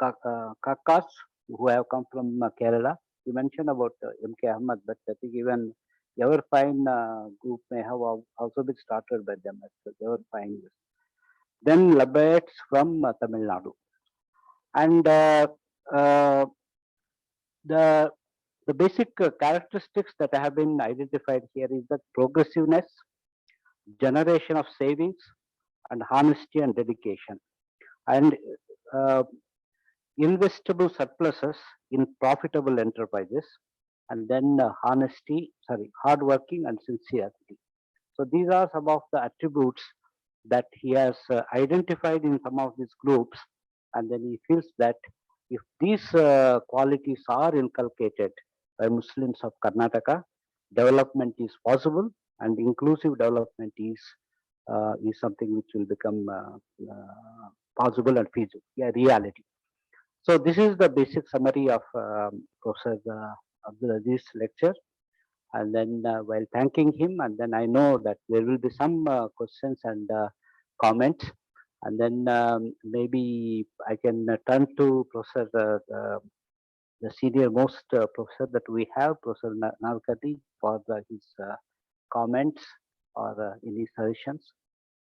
Kakas, who have come from Kerala. You mentioned about M.K. Ahmad, but I think even Everfine group may have also been started by them as well. Everfine. Then Labaits from Tamil Nadu. And the basic characteristics that have been identified here is that progressiveness, generation of savings, and honesty and dedication, and investable surpluses in profitable enterprises, and then hardworking and sincerity. So these are some of the attributes that he has identified in some of these groups, and then he feels that if these qualities are inculcated by Muslims of Karnataka, development is possible, and inclusive development is something which will become possible and feasible, reality. So this is the basic summary of Professor Abdul Aziz's lecture. And then while thanking him, and then I know that there will be some questions and comments, and then maybe I can turn to Professor, the senior most professor that we have, Professor Nalkati, for his comments or any suggestions.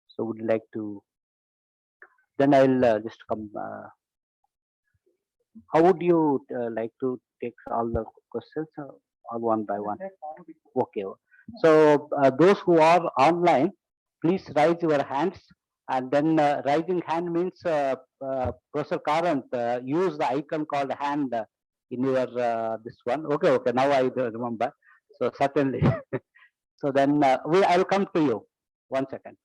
So would you like to? Then I'll just come. How would you like to take all the questions, or one by one? Okay. So those who are online, please raise your hands, and then raising hand means Professor Karant, use the icon called hand in your this one. Okay, okay. Now I remember. So certainly. So then I will come to you. 1 second.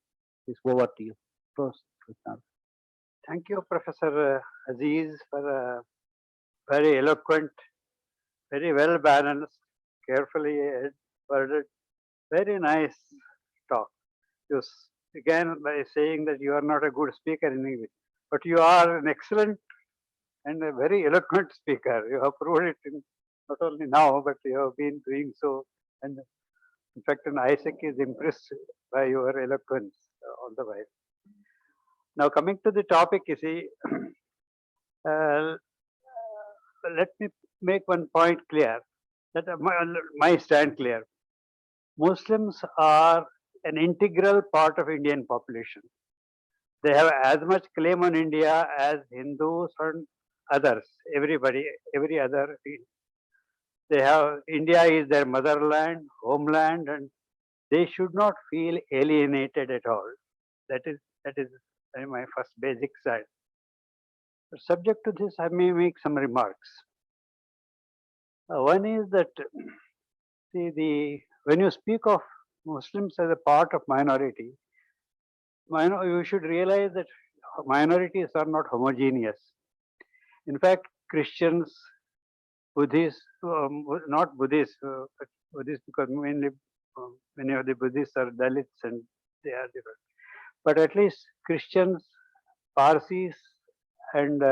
It's over to you. First. Thank you, Professor Aziz, for a very eloquent, very well balanced, carefully worded, very nice talk. You began by saying that you are not a good speaker in English, but you are an excellent and a very eloquent speaker. You have proved it not only now, but you have been doing so. And in fact, an ISEC is impressed by your eloquence all the while. Now, coming to the topic, you see, let me make one point clear, that my stand clear. Muslims are an integral part of Indian population. They have as much claim on India as Hindus and others, everybody, every other. They have, India is their motherland, homeland, and they should not feel alienated at all. That is my first basic side. But subject to this, I may make some remarks. One is that, see, when you speak of Muslims as a part of minority, you should realize that minorities are not homogeneous. In fact, Christians, Buddhists, not Buddhists, but Buddhists because mainly many of the Buddhists are Dalits and they are different. But at least Christians, Parsis, and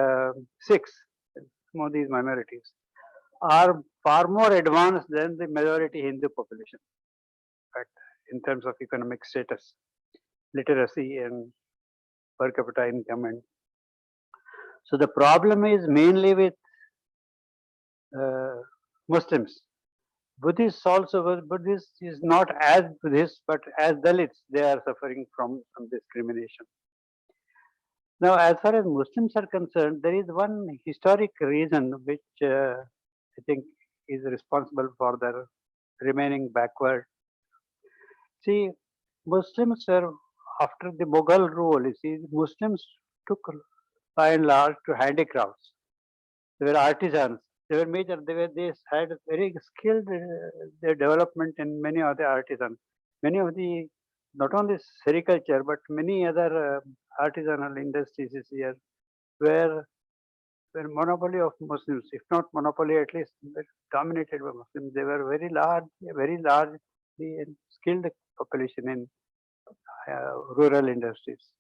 Sikhs, some of these minorities, are far more advanced than the majority Hindu population. In fact, in terms of economic status, literacy, and per capita income. And so the problem is mainly with Muslims. Buddhists also, Buddhists is not as Buddhists, but as Dalits, they are suffering from some discrimination. Now, as far as Muslims are concerned, there is one historic reason which I think is responsible for their remaining backward. See, Muslims were, after the Mughal rule, you see, Muslims took by and large to handicrafts. They were artisans. They were major. They had very skilled their development in many of the artisans. Many of the, not only sericulture, but many other artisanal industries is here, were monopoly of Muslims, if not monopoly, at least dominated by Muslims. They were very largely skilled population in rural industries.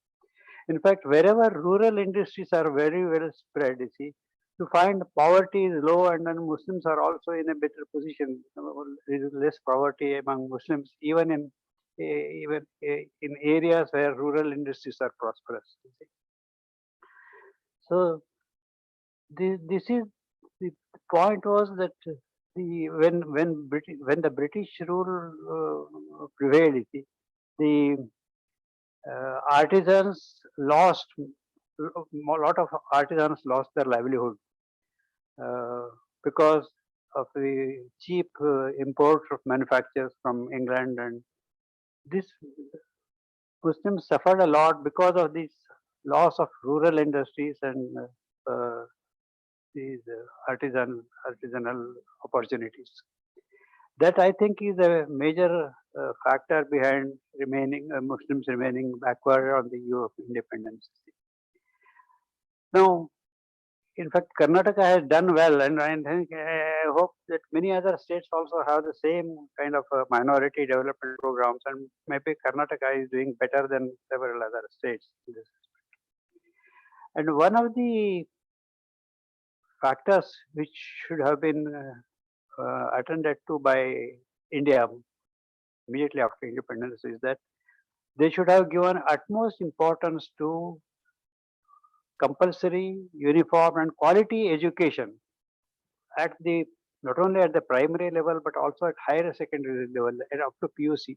In fact, wherever rural industries are very well spread, you see, you find poverty is low, and then Muslims are also in a better position. There is less poverty among Muslims, even in areas where rural industries are prosperous. So this is the point was that when the British rule prevailed, the artisans lost, a lot of artisans lost their livelihood because of the cheap import of manufacturers from England, and this Muslims suffered a lot because of this loss of rural industries and these artisanal opportunities. That I think is a major factor behind Muslims remaining backward on the eve of independence. Now, in fact, Karnataka has done well, and I hope that many other states also have the same kind of minority development programs, and maybe Karnataka is doing better than several other states in this respect. And one of the factors which should have been attended to by India immediately after independence is that they should have given utmost importance to compulsory, uniform, and quality education at the not only at the primary level but also at higher secondary level and up to PUC.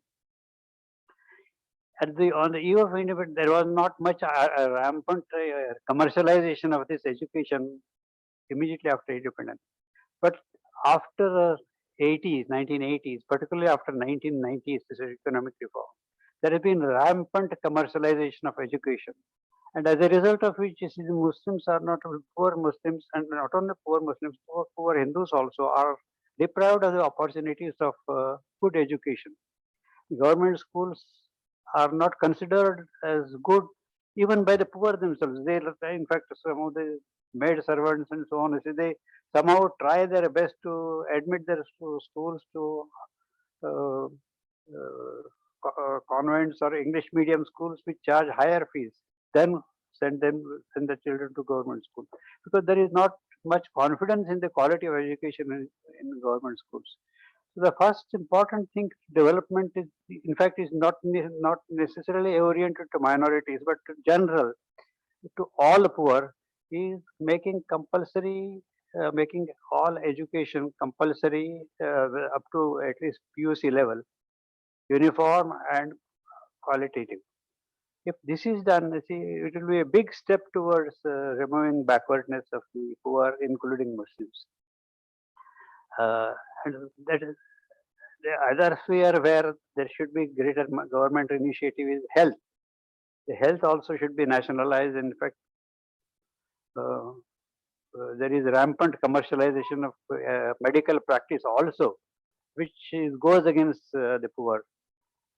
on the eve of independence, there was not much rampant commercialization of this education immediately after independence. But after the 80s, 1980s, particularly after 1990s, this economic reform, there has been rampant commercialization of education. And as a result of which, you see, the Muslims are not poor Muslims, and not only poor Muslims, poor Hindus also are deprived of the opportunities of good education. Government schools are not considered as good even by the poor themselves. They, in fact, some of the maid servants and so on, they somehow try their best to admit their schools to uh, convents or English medium schools which charge higher fees than send the children to government school, because there is not much confidence in the quality of education in government schools. So the first important thing, development is, in fact, is not necessarily oriented to minorities, but to general, to all poor, is making compulsory, making all education compulsory up to at least PUC level, uniform and qualitative. If this is done, see, it will be a big step towards removing backwardness of the poor, including Muslims. And that is the other sphere where there should be greater government initiative is health. The health also should be nationalized. In fact, there is rampant commercialization of medical practice also, which goes against the poor.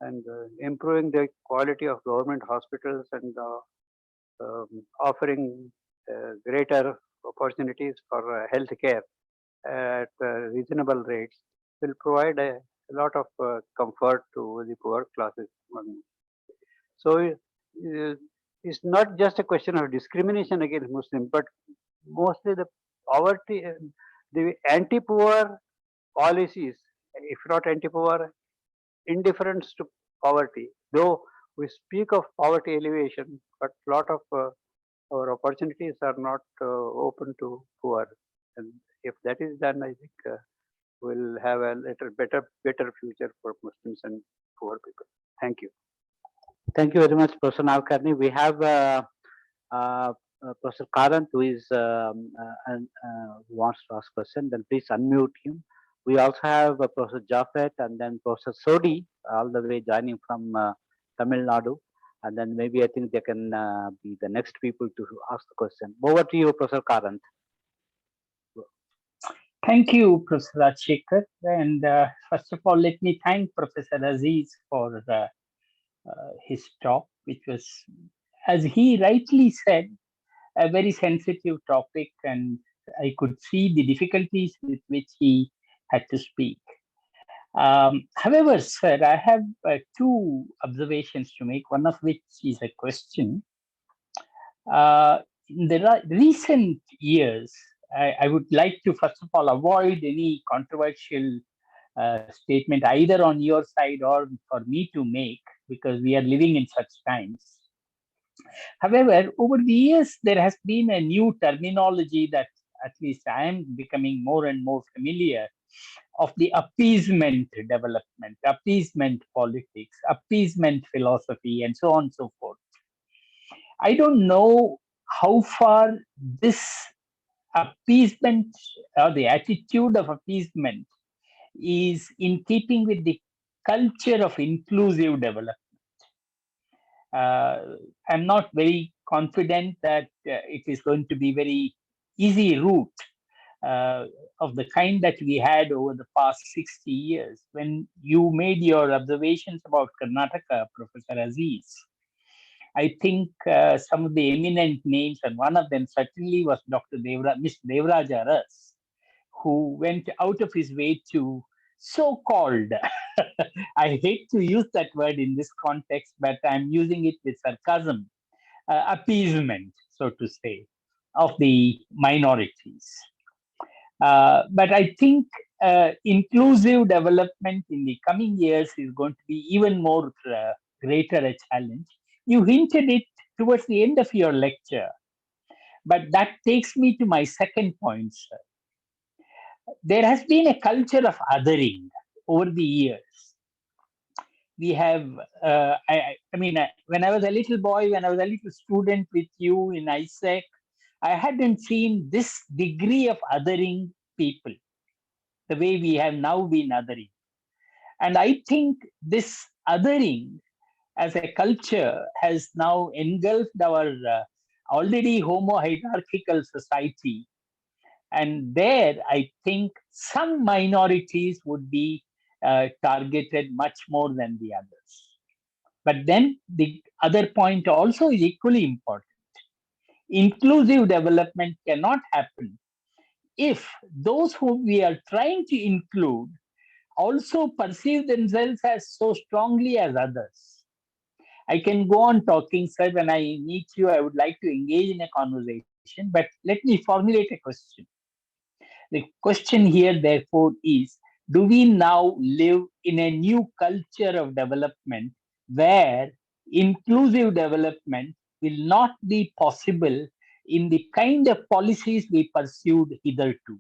And improving the quality of government hospitals and offering greater opportunities for health care at reasonable rates will provide a lot of comfort to the poor classes. So it's not just a question of discrimination against Muslims, but mostly the poverty, the anti-poor policies, if not anti-poor, indifference to poverty. Though we speak of poverty elevation, but a lot of our opportunities are not open to poor. And if that is done, I think we'll have a little better future for Muslims and poor people. Thank you. Thank you very much, Professor Navkarni. We have Professor Karant, who is who wants to ask question. Then please unmute him. We also have Professor Jafet and then Professor Sodi, all the way joining from Tamil Nadu. And then maybe I think they can be the next people to ask the question. Over to you, Professor Karant. Thank you, Professor Rajshekhar. And first of all, let me thank Professor Aziz for his talk, which was, as he rightly said, a very sensitive topic, and I could see the difficulties with which he had to speak. However, sir, I have two observations to make, one of which is a question. In the recent years, I would like to, first of all, avoid any controversial statement either on your side or for me to make, because we are living in such times. However, over the years, there has been a new terminology that at least I am becoming more and more familiar of the appeasement development, appeasement politics, appeasement philosophy, and so on and so forth. I don't know how far this appeasement or the attitude of appeasement is in keeping with the culture of inclusive development. I'm not very confident that it is going to be very easy route of the kind that we had over the past 60 years. When you made your observations about Karnataka, Professor Aziz, I think some of the eminent names, and one of them certainly was Dr. Mr. Devaraja Aras, who went out of his way to so-called, I hate to use that word in this context, but I'm using it with sarcasm, appeasement, so to say, of the minorities. But I think inclusive development in the coming years is going to be even more greater a challenge. You hinted it towards the end of your lecture, but that takes me to my second point, sir. There has been a culture of othering over the years. we have, when I was a little boy, when I was a little student with you in ISEC, I hadn't seen this degree of othering people, the way we have now been othering. And I think this othering as a culture has now engulfed our already homo-hierarchical society. And there, I think some minorities would be targeted much more than the others. But then the other point also is equally important. Inclusive development cannot happen if those whom we are trying to include also perceive themselves as so strongly as others. I can go on talking, sir. When I meet you, I would like to engage in a conversation, but let me formulate a question. The question here, therefore, is, do we now live in a new culture of development where inclusive development will not be possible in the kind of policies we pursued hitherto?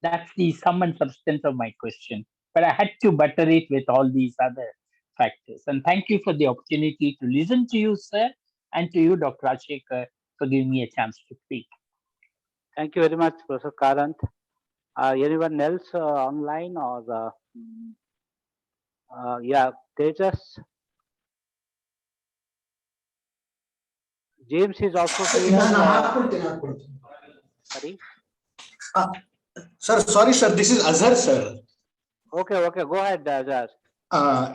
That's the sum and substance of my question. But I had to butter it with all these other factors. And thank you for the opportunity to listen to you, sir, and to you, Dr. Rajshekhar, for giving me a chance to speak. Thank you very much, Professor Karant. Anyone else online or yeah, Tejas? James is also here. Sorry. Sir, sorry, sir. This is Azhar, sir. Okay, go ahead, Azhar.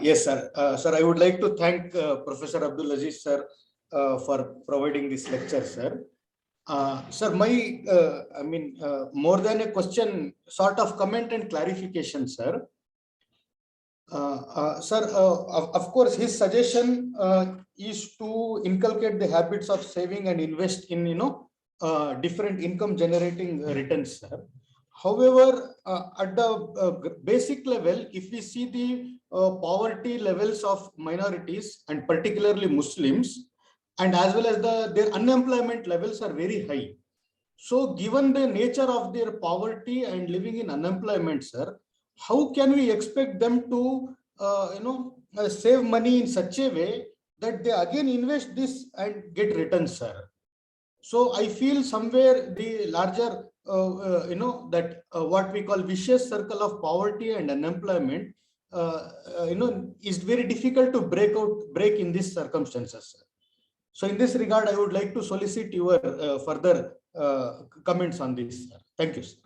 Yes, sir. Sir, I would like to thank Professor Abdul Aziz, sir, for providing this lecture, sir. Sir, my, more than a question, sort of comment and clarification, sir. Sir, of course, his suggestion is to inculcate the habits of saving and invest in, different income generating returns, sir. However, at the basic level, if we see the poverty levels of minorities and particularly Muslims, and as well as their unemployment levels are very high. So given the nature of their poverty and living in unemployment, sir, how can we expect them to save money in such a way that they again invest this and get returns, sir? So I feel somewhere the larger what we call vicious circle of poverty and unemployment is very difficult to break in these circumstances, sir. So in this regard, I would like to solicit your further comments on this, sir. Thank you, sir.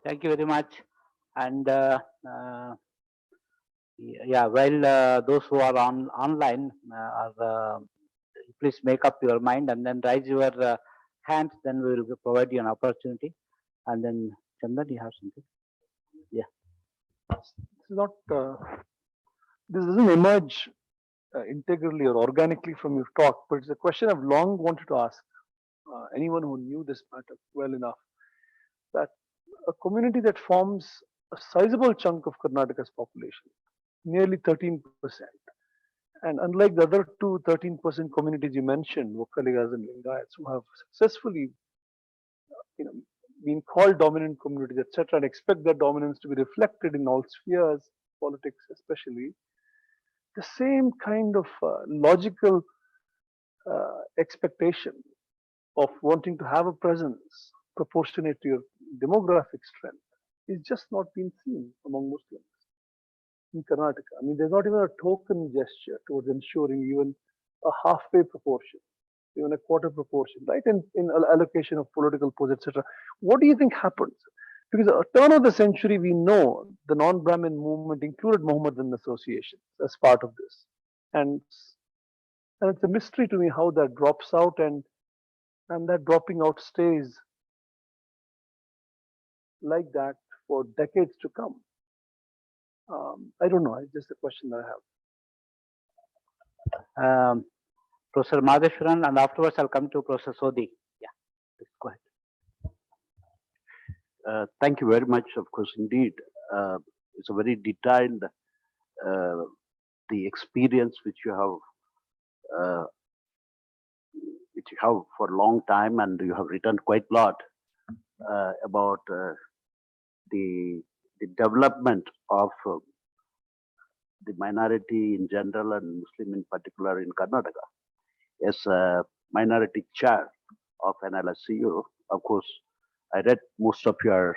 Thank you very much. And yeah, while those who are online please make up your mind and then raise your hands, then we will provide you an opportunity. And then Chandan, you have something? Yeah. This is not. This doesn't emerge integrally or organically from your talk, but it's a question I've long wanted to ask anyone who knew this matter well enough. That a community that forms a sizable chunk of Karnataka's population, nearly 13%, and unlike the other two 13% communities you mentioned, Vokkaligas and Lingayats, who have successfully been called dominant communities, etc., and expect their dominance to be reflected in all spheres, politics especially, the same kind of logical expectation of wanting to have a presence proportionate to your demographic strength is just not being seen among Muslims in Karnataka. I mean, there's not even a token gesture towards ensuring even a halfway proportion, even a quarter proportion, right? In allocation of political posts, etc. What do you think happens? Because at the turn of the century, we know the non-Brahmin movement included Mohammedan associations as part of this. And it's a mystery to me how that drops out and that dropping out stays like that for decades to come. I don't know. It's just a question that I have. Professor Madheshwaran, and afterwards I'll come to Professor Sodhi. Yeah, please go ahead. Thank you very much. Of course, indeed, it's a very detailed the experience which you have for a long time, and you have written quite a lot about the development of the minority in general and Muslim in particular in Karnataka. As a minority chair of NLSCU, of course, I read most of your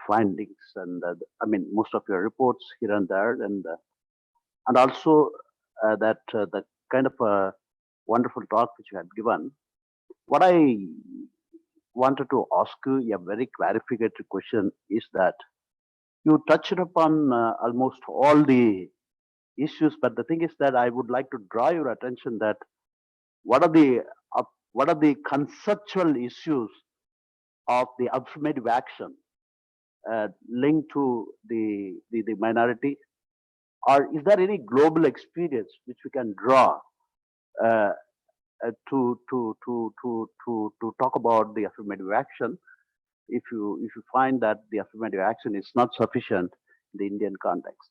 findings and most of your reports here and there, and also the kind of a wonderful talk which you had given. What I wanted to ask you a very clarificatory question is that you touched upon almost all the issues, but the thing is that I would like to draw your attention that what are the conceptual issues of the affirmative action linked to the minority, or is there any global experience which we can draw uh, to talk about the affirmative action if you find that the affirmative action is not sufficient in the Indian context?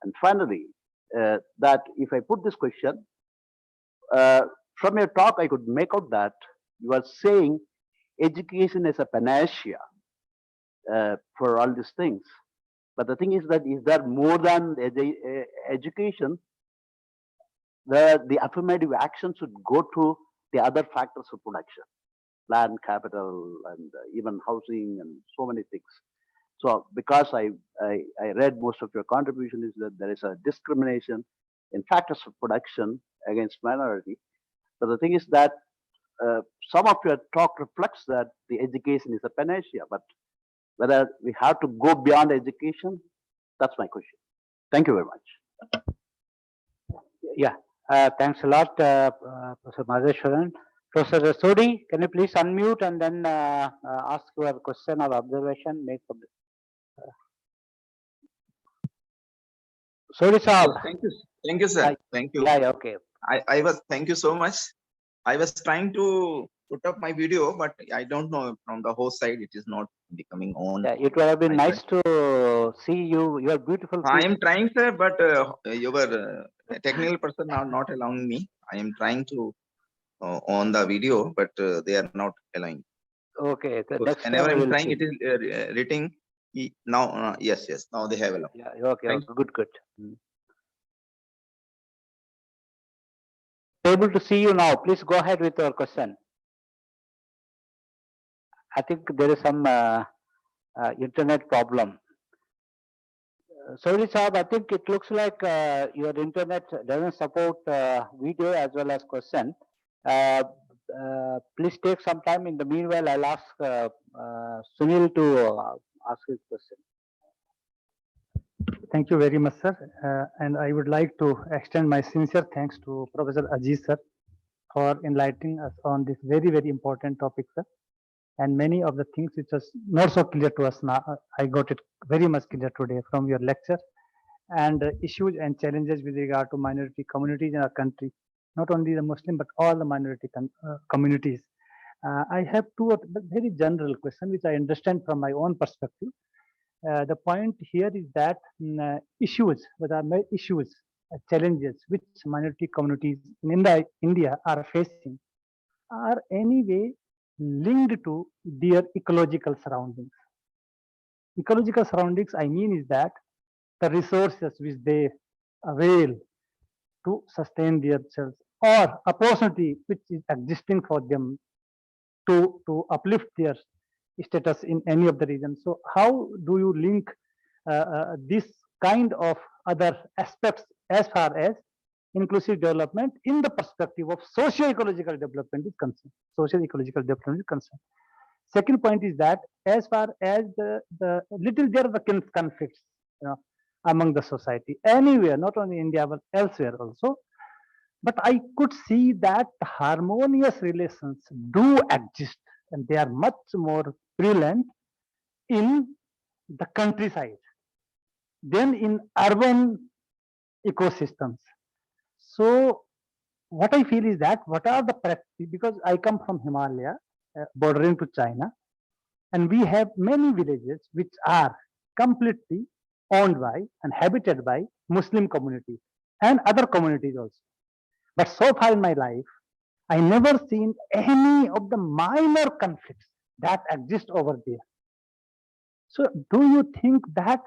And finally, that if I put this question, from your talk, I could make out that you are saying education is a panacea for all these things. But the thing is that is there more than education? The affirmative action should go to the other factors of production, land, capital, and even housing, and so many things. So because I read most of your contribution is that there is a discrimination in factors of production against minority. But the thing is that some of your talk reflects that the education is a panacea, but whether we have to go beyond education, that's my question. Thank you very much. Yeah, thanks a lot, Professor Madheshwaran. Professor Sodi, can you please unmute and then ask your question or observation? Make Sodi Saab. Thank you, sir. Thank you. Yeah, okay. Thank you so much. I was trying to put up my video, but I don't know from the host side, it is not becoming on. Yeah, it would have been nice to see you. You are beautiful. I am trying, sir, but your technical person are not allowing me. I am trying to on the video, but they are not allowing. Okay. Whenever I'm trying, it is written now. Yes. Now they have allowed. Yeah. Okay. Good. Able to see you now. Please go ahead with your question. I think there is some internet problem. Sorry, Saab, I think it looks like your internet doesn't support video as well as question. Please take some time. In the meanwhile, I'll ask Sunil to ask his question. Thank you very much, sir. And I would like to extend my sincere thanks to Professor Aziz, sir, for enlightening us on this very, very important topic, sir. And many of the things which was not so clear to us now, I got it very much clear today from your lecture. And issues and challenges with regard to minority communities in our country, not only the Muslim, but all the minority communities. I have two very general questions, which I understand from my own perspective. The point here is that issues, challenges which minority communities in India are facing are anyway linked to their ecological surroundings. Ecological surroundings, I mean, is that the resources which they avail to sustain themselves, or opportunity which is existing for them to uplift their status in any of the regions. So how do you link this kind of other aspects as far as inclusive development in the perspective of socio-ecological development is concerned? Socio-ecological development is concerned. Second point is that as far as the little there are the conflicts, among the society anywhere, not only India but elsewhere also. But I could see that harmonious relations do exist, and they are much more prevalent in the countryside than in urban ecosystems. So what I feel is that what are the practices, because I come from Himalaya, bordering to China, and we have many villages which are completely owned by and habited by Muslim communities and other communities also. But so far in my life, I never seen any of the minor conflicts that exist over there. So do you think that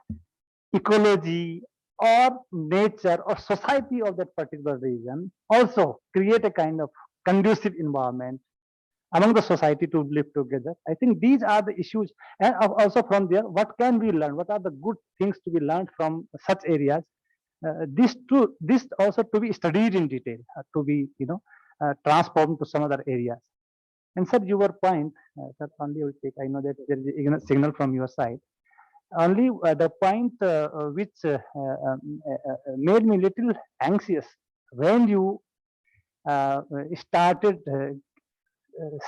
ecology or nature or society of that particular region also create a kind of conducive environment among the society to live together. I think these are the issues, and also from there, what can we learn? What are the good things to be learned from such areas? This also to be studied in detail, to be transformed to some other areas. And sir, your point, sir, only will take. I know that there is a signal from your side. Only the point which made me little anxious when you started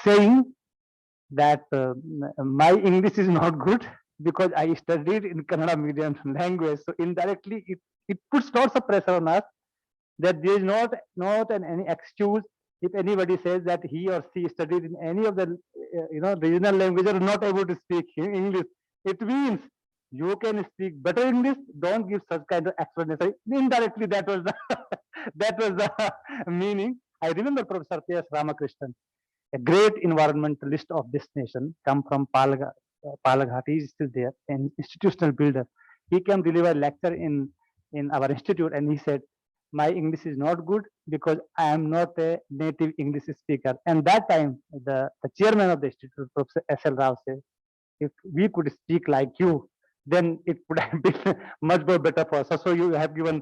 saying that my English is not good because I studied in Kannada medium language. So indirectly, it puts lots of pressure on us that there is not any excuse if anybody says that he or she studied in any of the regional language or not able to speak English. It means you can speak better English. Don't give such kind of explanation. Indirectly, that was the that was the meaning. I remember Professor P.S. Ramakrishnan, a great environmentalist of this nation, come from Palaghat. He is still there, an institutional builder. He came deliver a lecture in our institute, and he said, my English is not good because I am not a native English speaker. And that time, the chairman of the institute, Professor S.L. Rao, said, if we could speak like you, then it would have been much more better for us. So you have given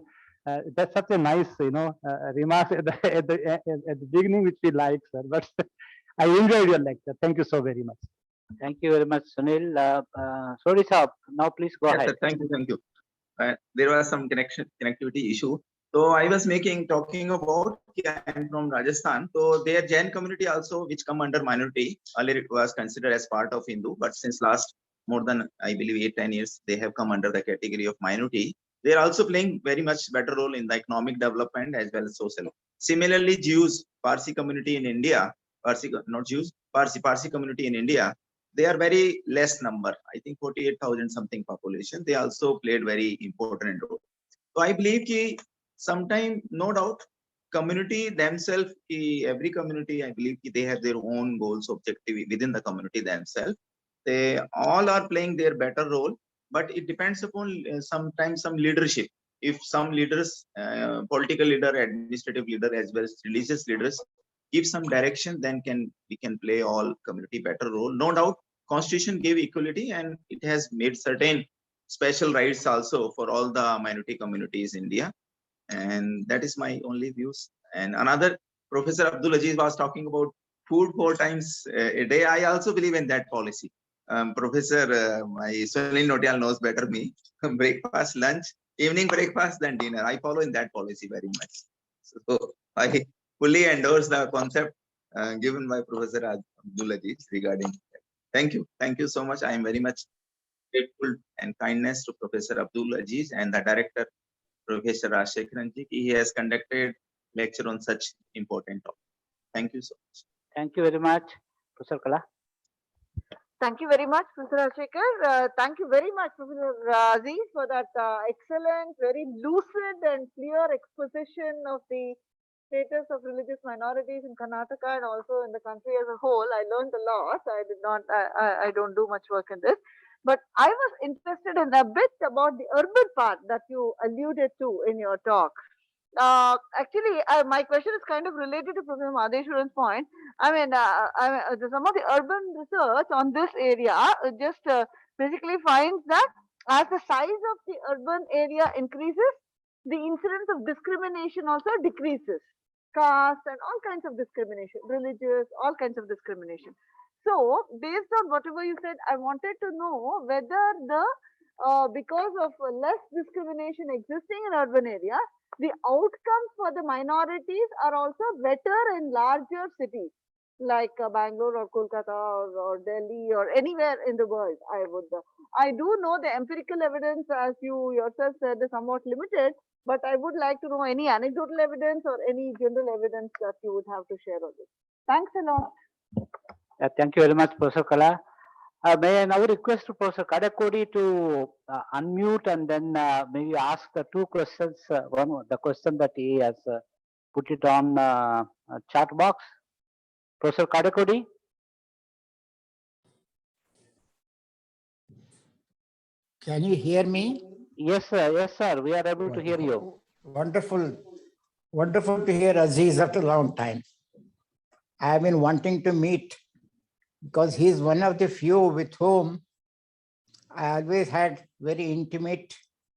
that's such a nice, remark at the beginning, which we like, sir. But I enjoyed your lecture. Thank you so very much. Thank you very much, Sunil. Sorry, sir. Now please go Yes, ahead. sir, thank you. There was some connectivity issue. So I was talking about, I'm from Rajasthan. So their Jain community also, which come under minority, earlier it was considered as part of Hindu, but since last more than, I believe, 8-10 years, they have come under the category of minority. They are also playing very much better role in the economic development as well as social. Similarly, Jews, Parsi community in India, Parsi community in India, they are very less number. I think 48,000 something population. They also played very important role. So I believe ki sometime, no doubt, community themselves, every community, I believe they have their own goals, objective within the community themselves. They all are playing their better role, but it depends upon sometimes some leadership. If some leaders, political leader, administrative leader, as well as religious leaders, give some direction, then we can play all community better role. No doubt, Constitution gave equality and it has made certain special rights also for all the minority communities in India. And that is my only views. And another, Professor Abdul Aziz was talking about food 4 times a day. I also believe in that policy. Professor, my Sunil Notial knows better me. Breakfast, lunch, evening breakfast, then dinner. I follow in that policy very much. So I fully endorse the concept given by Professor Abdul Aziz regarding that. Thank you. Thank you so much. I am very much grateful and kindness to Professor Abdul Aziz and the director, Professor Rajshekharan ji. He has conducted lecture on such important topic. Thank you so much. Thank you very much, Professor Kala. Thank you very much, Professor Rajshekhar. Thank you very much, Professor Aziz, for that excellent, very lucid and clear exposition of the status of religious minorities in Karnataka and also in the country as a whole. I learned a lot. I don't do much work in this. But I was interested in a bit about the urban part that you alluded to in your talk. Actually, my question is kind of related to Professor Madheshwaran's point. I mean, some of the urban research on this area just basically finds that as the size of the urban area increases, the incidence of discrimination also decreases. Caste and all kinds of discrimination, religious, all kinds of discrimination. So, based on whatever you said, I wanted to know whether the because of less discrimination existing in urban areas, the outcomes for the minorities are also better in larger cities like Bangalore or Kolkata or Delhi or anywhere in the world. I do know the empirical evidence, as you yourself said, is somewhat limited, but I would like to know any anecdotal evidence or any general evidence that you would have to share on this. Thanks a lot. Thank you very much, Professor Kala. May I now request Professor Kadakodi to unmute and then maybe ask the 2 questions. One, the question that he has put it on chat box. Professor Kadakodi. Can you hear me? Yes, sir. Yes, sir. We are able to hear you. Wonderful. Wonderful to hear Aziz after a long time. I have been wanting to meet because he is one of the few with whom I always had very intimate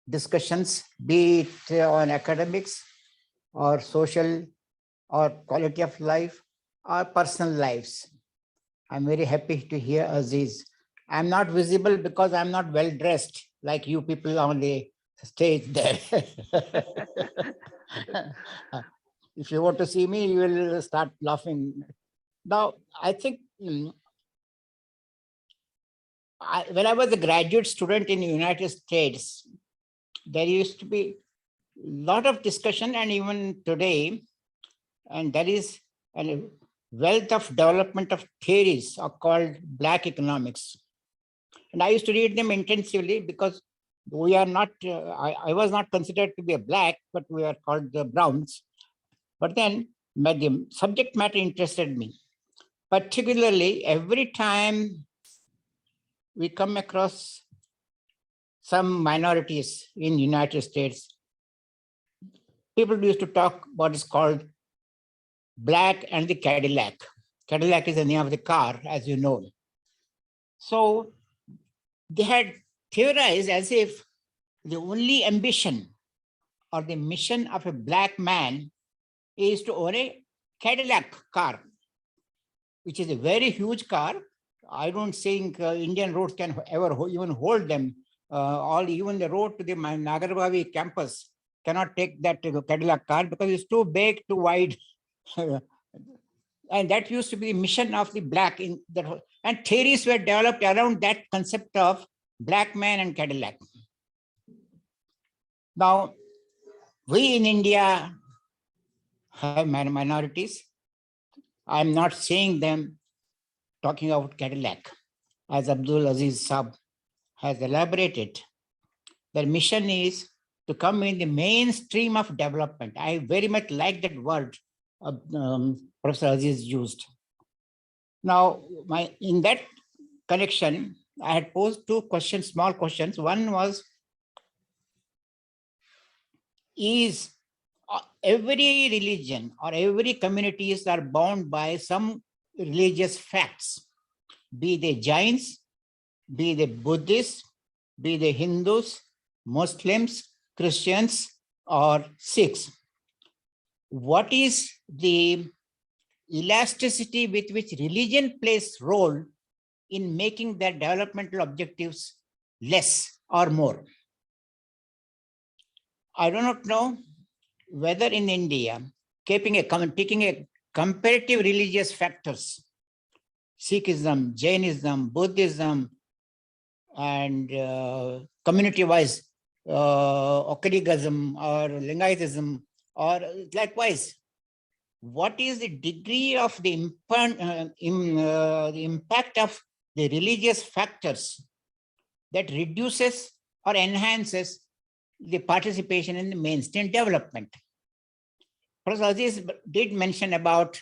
discussions, be it on academics or social or quality of life or personal lives. I'm very happy to hear Aziz. I'm not visible because I'm not well dressed like you people on the stage there. If you want to see me, you will start laughing. Now, I think when I was a graduate student in the United States, there used to be a lot of discussion, and even today, and there is a wealth of development of theories are called Black economics. And I used to read them intensively because we are not, I was not considered to be a Black, but we are called the Browns. But then the subject matter interested me. Particularly every time we come across some minorities in the United States, people used to talk what is called Black and the Cadillac. Cadillac is the name of the car, as you know. So they had theorized as if the only ambition or the mission of a Black man is to own a Cadillac car, which is a very huge car. I don't think Indian roads can ever even hold them. Even the road to the Nagarbavi campus cannot take that Cadillac car because it's too big, too wide. And that used to be the mission of the Black. And theories were developed around that concept of Black man and Cadillac. Now, we in India have minorities. I'm not saying them talking about Cadillac. As Abdul Aziz Saab has elaborated, their mission is to come in the mainstream of development. I very much like that word Professor Aziz used. Now, in that connection, I had posed two questions, small questions. One was, is every religion or every communities are bound by some religious facts, be they Jains, be they Buddhists, be they Hindus, Muslims, Christians, or Sikhs. What is the elasticity with which religion plays role in making their developmental objectives less or more? I do not know whether in India, taking a comparative religious factors, Sikhism, Jainism, Buddhism, and community-wise Okadigism or Lingaitism, or likewise, what is the degree of the impact of the religious factors that reduces or enhances the participation in the mainstream development? Professor Aziz did mention about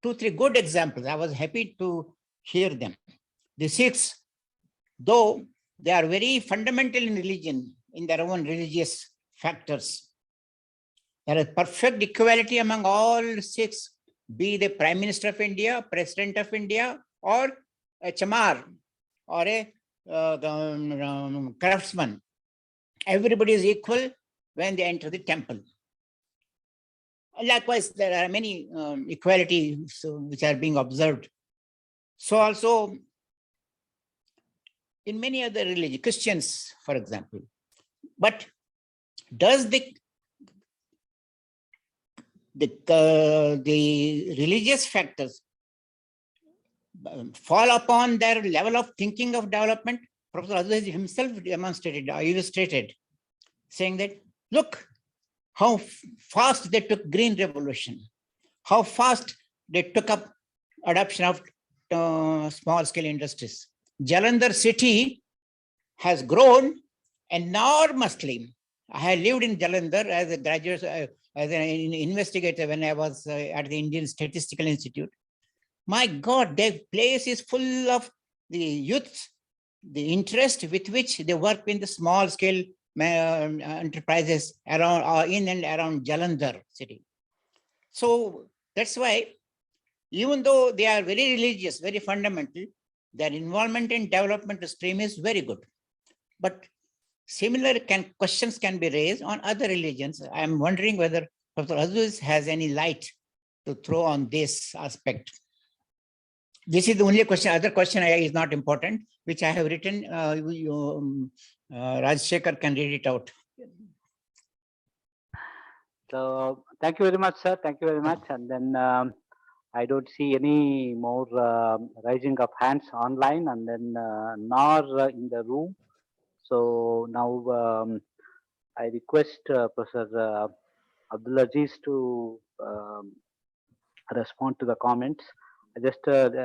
2-3 good examples. I was happy to hear them. The Sikhs, though they are very fundamental in religion, in their own religious factors, there is perfect equality among all Sikhs, be the Prime Minister of India, President of India, or a chamar, or a craftsman. Everybody is equal when they enter the temple. Likewise, there are many equalities which are being observed. So also, in many other religions, Christians, for example. But does the religious factors fall upon their level of thinking of development? Professor Aziz himself demonstrated, illustrated, saying that, look, how fast they took green revolution, how fast they took up adoption of small scale industries. Jalandhar city has grown enormously. I have lived in Jalandhar as a graduate, as an investigator when I was at the Indian Statistical Institute. My God, their place is full of the youth, the interest with which they work in the small scale enterprises around in and around Jalandhar city. So that's why, even though they are very religious, very fundamental, their involvement in development stream is very good. But similar questions can be raised on other religions. I am wondering whether Dr. Aziz has any light to throw on this aspect. This is the only question. Other question is not important, which I have written. Rajshekhar can read it out. So thank you very much, sir. Thank you very much. And then I don't see any more raising of hands online, and then nor in the room. So now I request Professor Abdulaziz to respond to the comments. I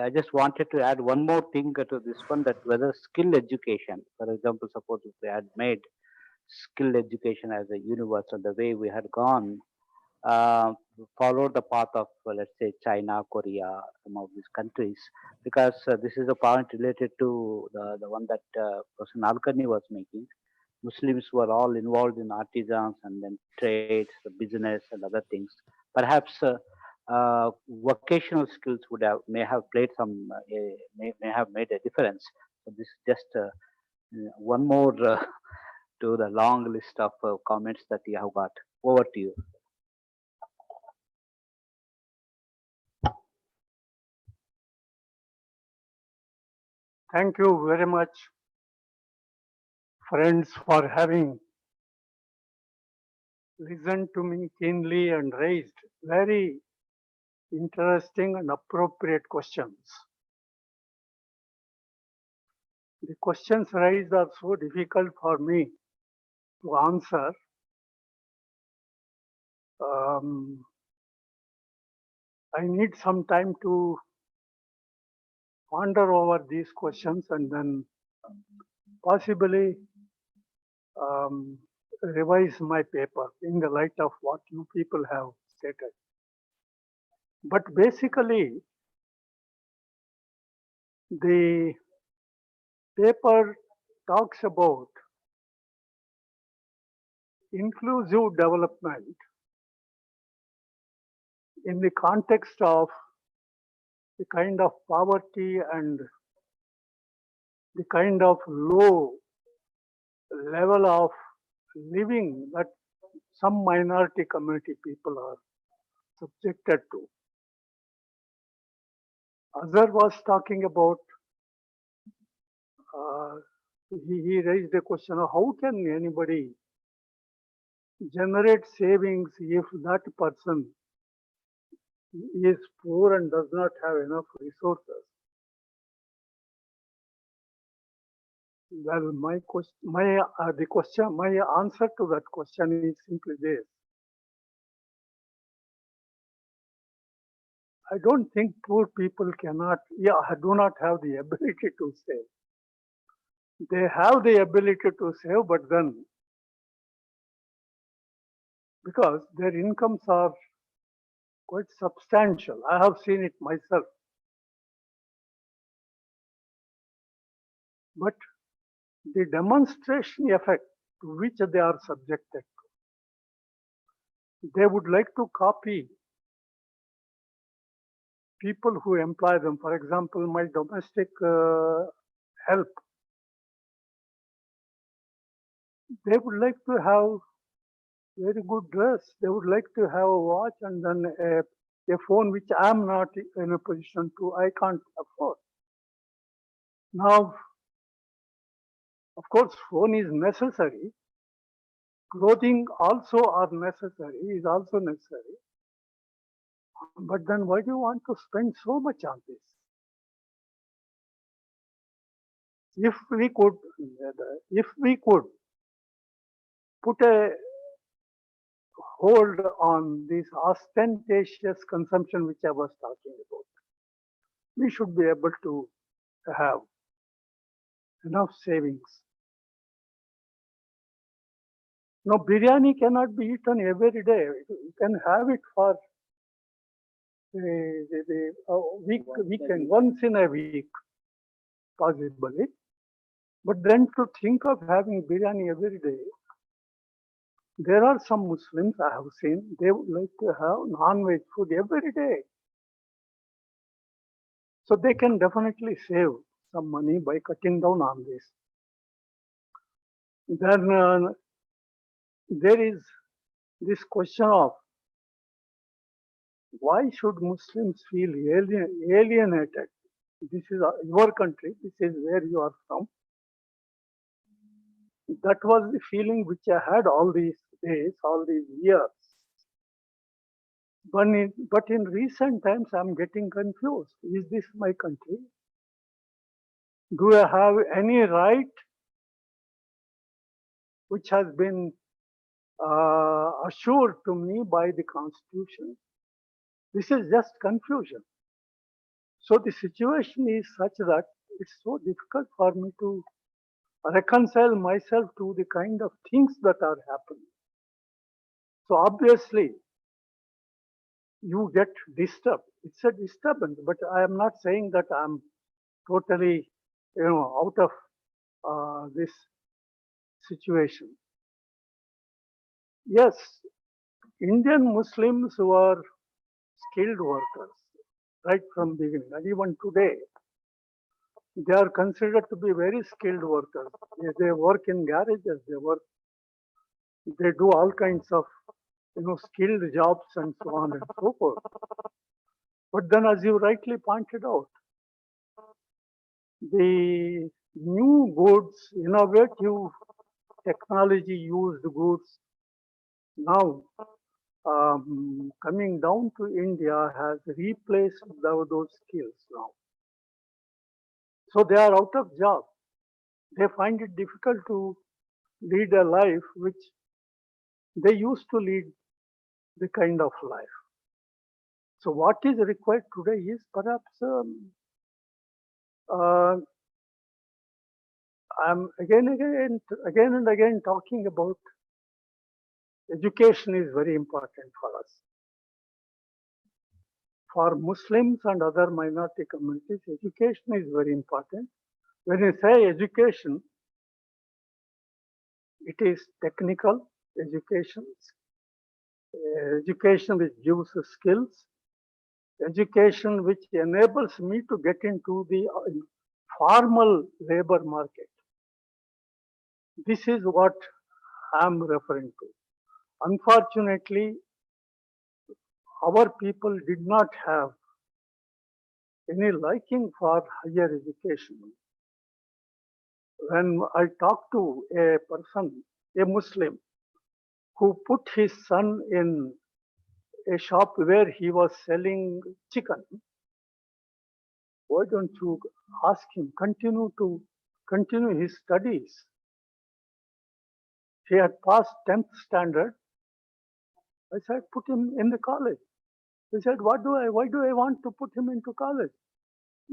just wanted to add one more thing to this one, that whether skill education, for example, suppose if we had made skill education as a universal, the way we had gone, followed the path of, let's say, China, Korea, some of these countries, because this is a point related to the one that Professor Nalkani was making. Muslims were all involved in artisans and then trades, business, and other things. Perhaps vocational skills may have played some may have made a difference. So this is just one more to the long list of comments that you have got. Over to you. Thank you very much, friends, for having listened to me keenly and raised very interesting and appropriate questions. The questions raised are so difficult for me to answer. I need some time to ponder over these questions and then possibly revise my paper in the light of what you people have stated. But basically, the paper talks about inclusive development in the context of the kind of poverty and the kind of low level of living that some minority community people are subjected to. Azhar was talking about, he raised the question of how can anybody generate savings if that person is poor and does not have enough resources. Well, my answer to that question is simply this. I don't think poor people do not have the ability to save. They have the ability to save, but then because their incomes are quite substantial. I have seen it myself. But the demonstration effect to which they are subjected to, they would like to copy people who employ them. For example, my domestic help, they would like to have very good dress. They would like to have a watch and then a phone which I am not in a position to, I can't afford. Now, of course, phone is necessary. Clothing also are necessary, is also necessary. But then why do you want to spend so much on this? If we could put a hold on this ostentatious consumption which I was talking about, we should be able to have enough savings. Now, biryani cannot be eaten every day. You can have it for weekend, once in a week, possibly. But then to think of having biryani every day, There are some Muslims I have seen, they would like to have non-veg food every day. So they can definitely save some money by cutting down on this. Then there is this question of why should Muslims feel alienated? This is your country, this is where you are from. That was the feeling which I had all these days, all these years. But in recent times, I'm getting confused. Is this my country? Do I have any right which has been assured to me by the Constitution? This is just confusion. So the situation is such that it's so difficult for me to reconcile myself to the kind of things that are happening. So obviously, you get disturbed. It's a disturbance, but I am not saying that I'm totally, out of this situation. Yes, Indian Muslims were skilled workers right from the beginning, and even today, they are considered to be very skilled workers. They work in garages, they do all kinds of skilled jobs and so on and so forth. But then, as you rightly pointed out, the new goods, innovative technology used goods now coming down to India has replaced those skills now. So they are out of job. They find it difficult to lead a life which they used to lead, the kind of life. So what is required today is perhaps I'm again and again talking about education is very important for us. For Muslims and other minority communities, education is very important. When you say education, it is technical education, education which gives skills, education which enables me to get into the formal labor market. This is what I'm referring to. Unfortunately, our people did not have any liking for higher education. When I talk to a person, a Muslim, who put his son in a shop where he was selling chicken, why don't you ask him continue his studies? He had passed 10th standard. I said, put him in the college. He said, why do I want to put him into college?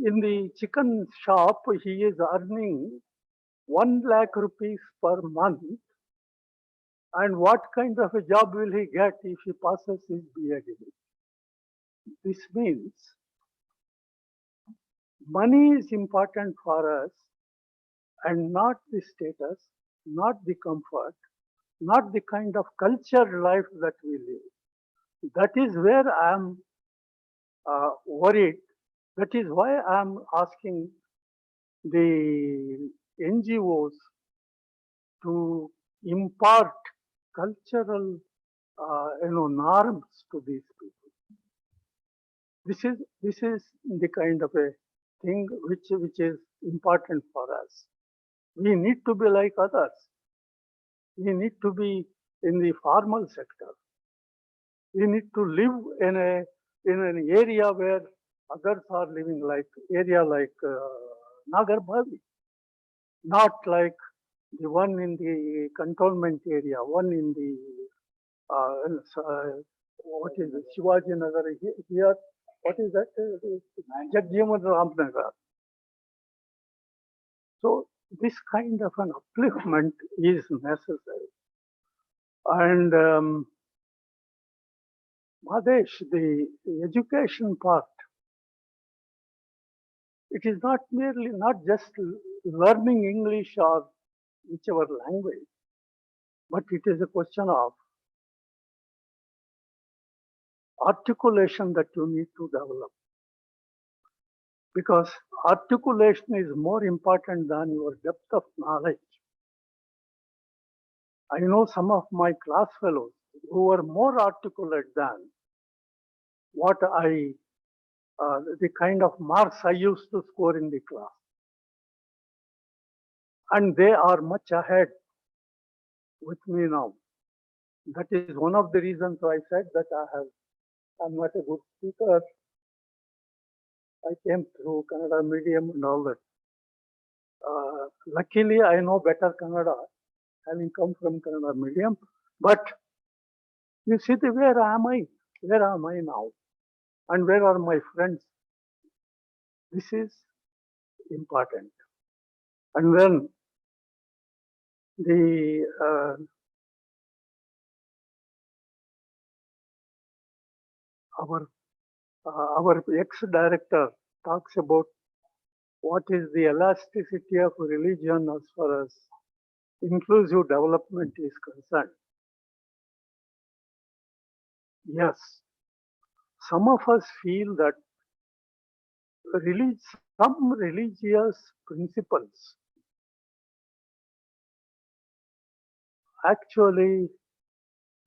In the chicken shop, he is earning 1 lakh rupees per month. And what kind of a job will he get if he passes his BA degree? This means money is important for us and not the status, not the comfort, not the kind of cultured life that we live. That is where I am worried. That is why I am asking the NGOs to impart cultural norms to these people. This is the kind of a thing which is important for us. We need to be like others. We need to be in the formal sector. We need to live in an area where others are living, like Nagarbhavi, not like the one in the cantonment area, one in the what is it, Shivaji Nagar here. What is that? Jagjeevan Ramnagar. So this kind of an upliftment is necessary. And Madesh, the education part, it is not just learning English or whichever language. but it is a question of articulation that you need to develop. Because articulation is more important than your depth of knowledge. I know some of my class fellows who were more articulate than what the kind of marks I used to score in the class. And they are much ahead with me now. That is one of the reasons I said that I'm not a good speaker. I came through Kannada medium and all that. Luckily, I know better Kannada, having come from Kannada medium. But you see, where am I? Where am I now? And where are my friends? This is important. And then our ex-director talks about what is the elasticity of religion as far as inclusive development is concerned. Yes, some of us feel that some religious principles actually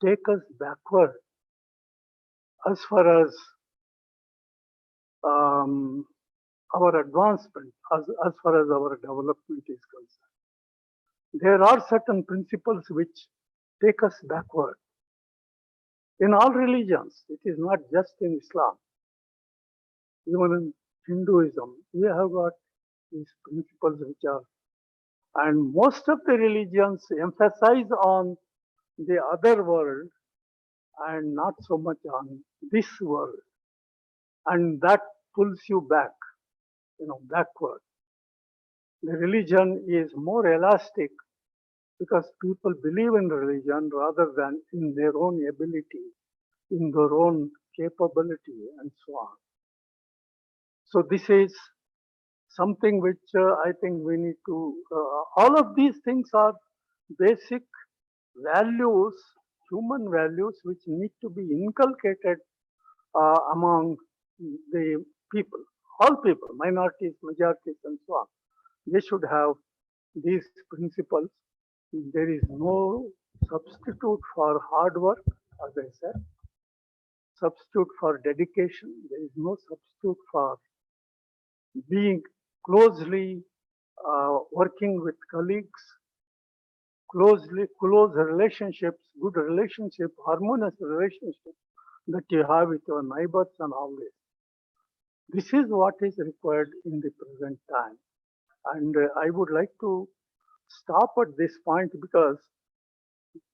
take us backward as far as our advancement, as far as our development is concerned. There are certain principles which take us backward. In all religions, it is not just in Islam. Even in Hinduism, we have got these principles which are, and most of the religions emphasize on the other world and not so much on this world. And that pulls you back, backward. The religion is more elastic because people believe in religion rather than in their own ability, in their own capability, and so on. So this is something which I think we need to, all of these things are basic values, human values, which need to be inculcated among the people, all people, minorities, majorities, and so on. They should have these principles. There is no substitute for hard work, as I said, substitute for dedication. There is no substitute for being closely working with colleagues, close relationships, good relationship, harmonious relationships that you have with your neighbors and all this. This is what is required in the present time. And I would like to stop at this point because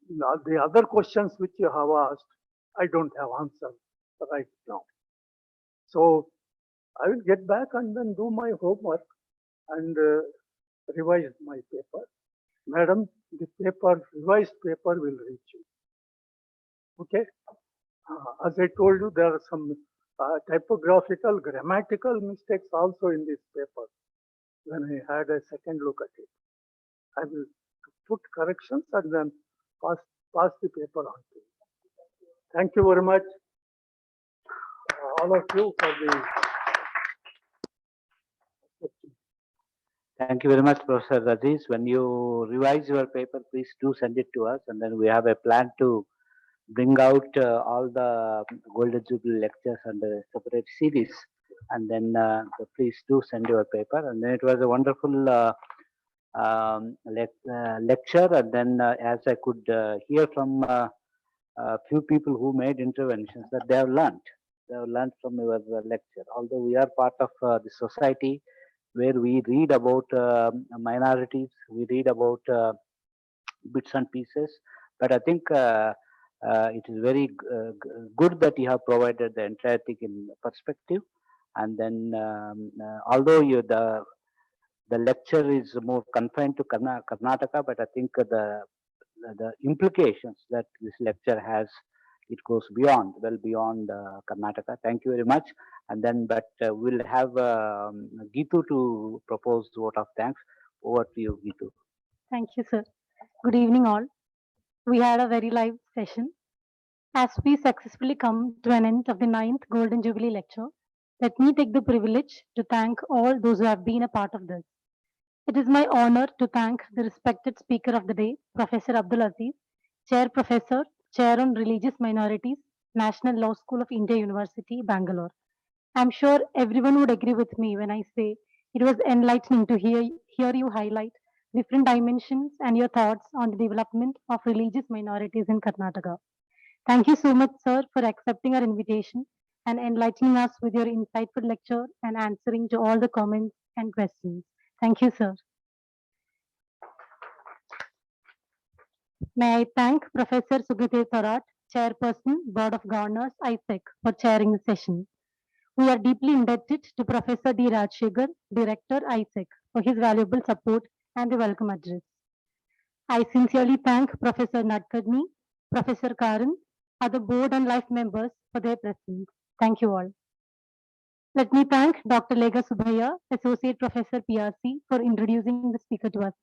the other questions which you have asked, I don't have answer right now. So I will get back and then do my homework and revise my paper. Madam, the revised paper will reach you. Okay? As I told you, there are some typographical, grammatical mistakes also in this paper. When I had a second look at it, I will put corrections and then pass the paper on to you. Thank you very much, all of you, for the. Thank you very much, Professor Aziz. When you revise your paper, please do send it to us, and then we have a plan to bring out all the Golden Jubilee lectures under a separate series. And then please do send your paper. And then it was a wonderful lecture. And then as I could hear from a few people who made interventions, that they have learned. They have learned from your lecture. Although we are part of the society where we read about minorities, we read about bits and pieces. But I think it is very good that you have provided the entire thing in perspective. And then, although the lecture is more confined to Karnataka, but I think the implications that this lecture has, it goes beyond, well beyond Karnataka. Thank you very much. And then, but we'll have Gitu to propose the vote of thanks. Over to you, Gitu. Thank you, sir. Good evening, all. We had a very live session. As we successfully come to an end of the 9th Golden Jubilee lecture, let me take the privilege to thank all those who have been a part of this. It is my honor to thank the respected speaker of the day, Professor Abdul Aziz, Chair Professor, Chair on Religious Minorities, National Law School of India University, Bangalore. I'm sure everyone would agree with me when I say it was enlightening to hear you highlight different dimensions and your thoughts on the development of religious minorities in Karnataka. Thank you so much, sir, for accepting our invitation and enlightening us with your insightful lecture and answering to all the comments and questions. Thank you, sir. May I thank Professor Sugite Thorat, Chairperson, Board of Governors, ISEC, for chairing the session. We are deeply indebted to Professor D. Rajshekhar, Director, ISEC, for his valuable support and the welcome address. I sincerely thank Professor Nadkarni, Professor Karan, other board and life members for their presence. Thank you all. Let me thank Dr. Lega Subhaya, Associate Professor PRC, for introducing the speaker to us.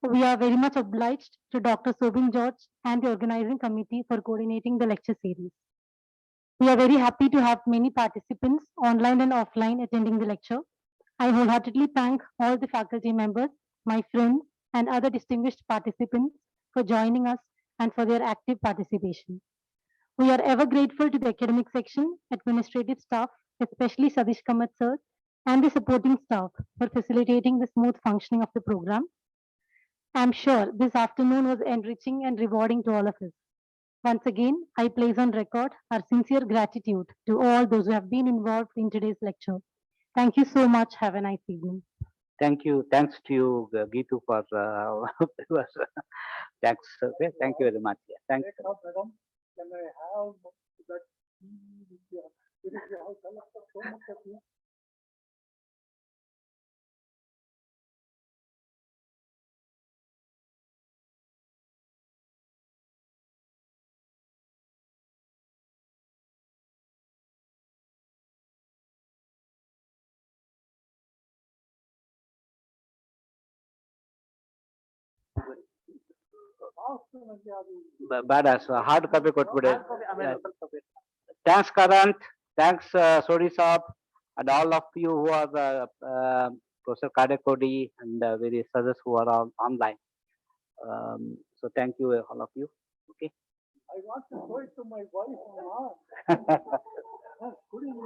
We are very much obliged to Dr. Sobin George and the organizing committee for coordinating the lecture series. We are very happy to have many participants online and offline attending the lecture. I wholeheartedly thank all the faculty members, my friends, and other distinguished participants for joining us and for their active participation. We are ever grateful to the academic section, administrative staff, especially Sadish Kamath sir, and the supporting staff for facilitating the smooth functioning of the program. I'm sure this afternoon was enriching and rewarding to all of us. Once again, I place on record our sincere gratitude to all those who have been involved in today's lecture. Thank you so much. Have a nice evening. Thank you. Thanks to you, Geetu, for thanks. Okay. Thank you very much. Yeah, thanks. Madam, can I have that tea with you? Because you have collected so much of you. Badass. Hard copy ಕೊಟ್ಬಿಡಿ. Thanks, Karan. Thanks, Sori Saab, and all of you who are Professor Kadekodi and various others who are online. So thank you, all of you. Okay. I want to show it to my wife. Couldn't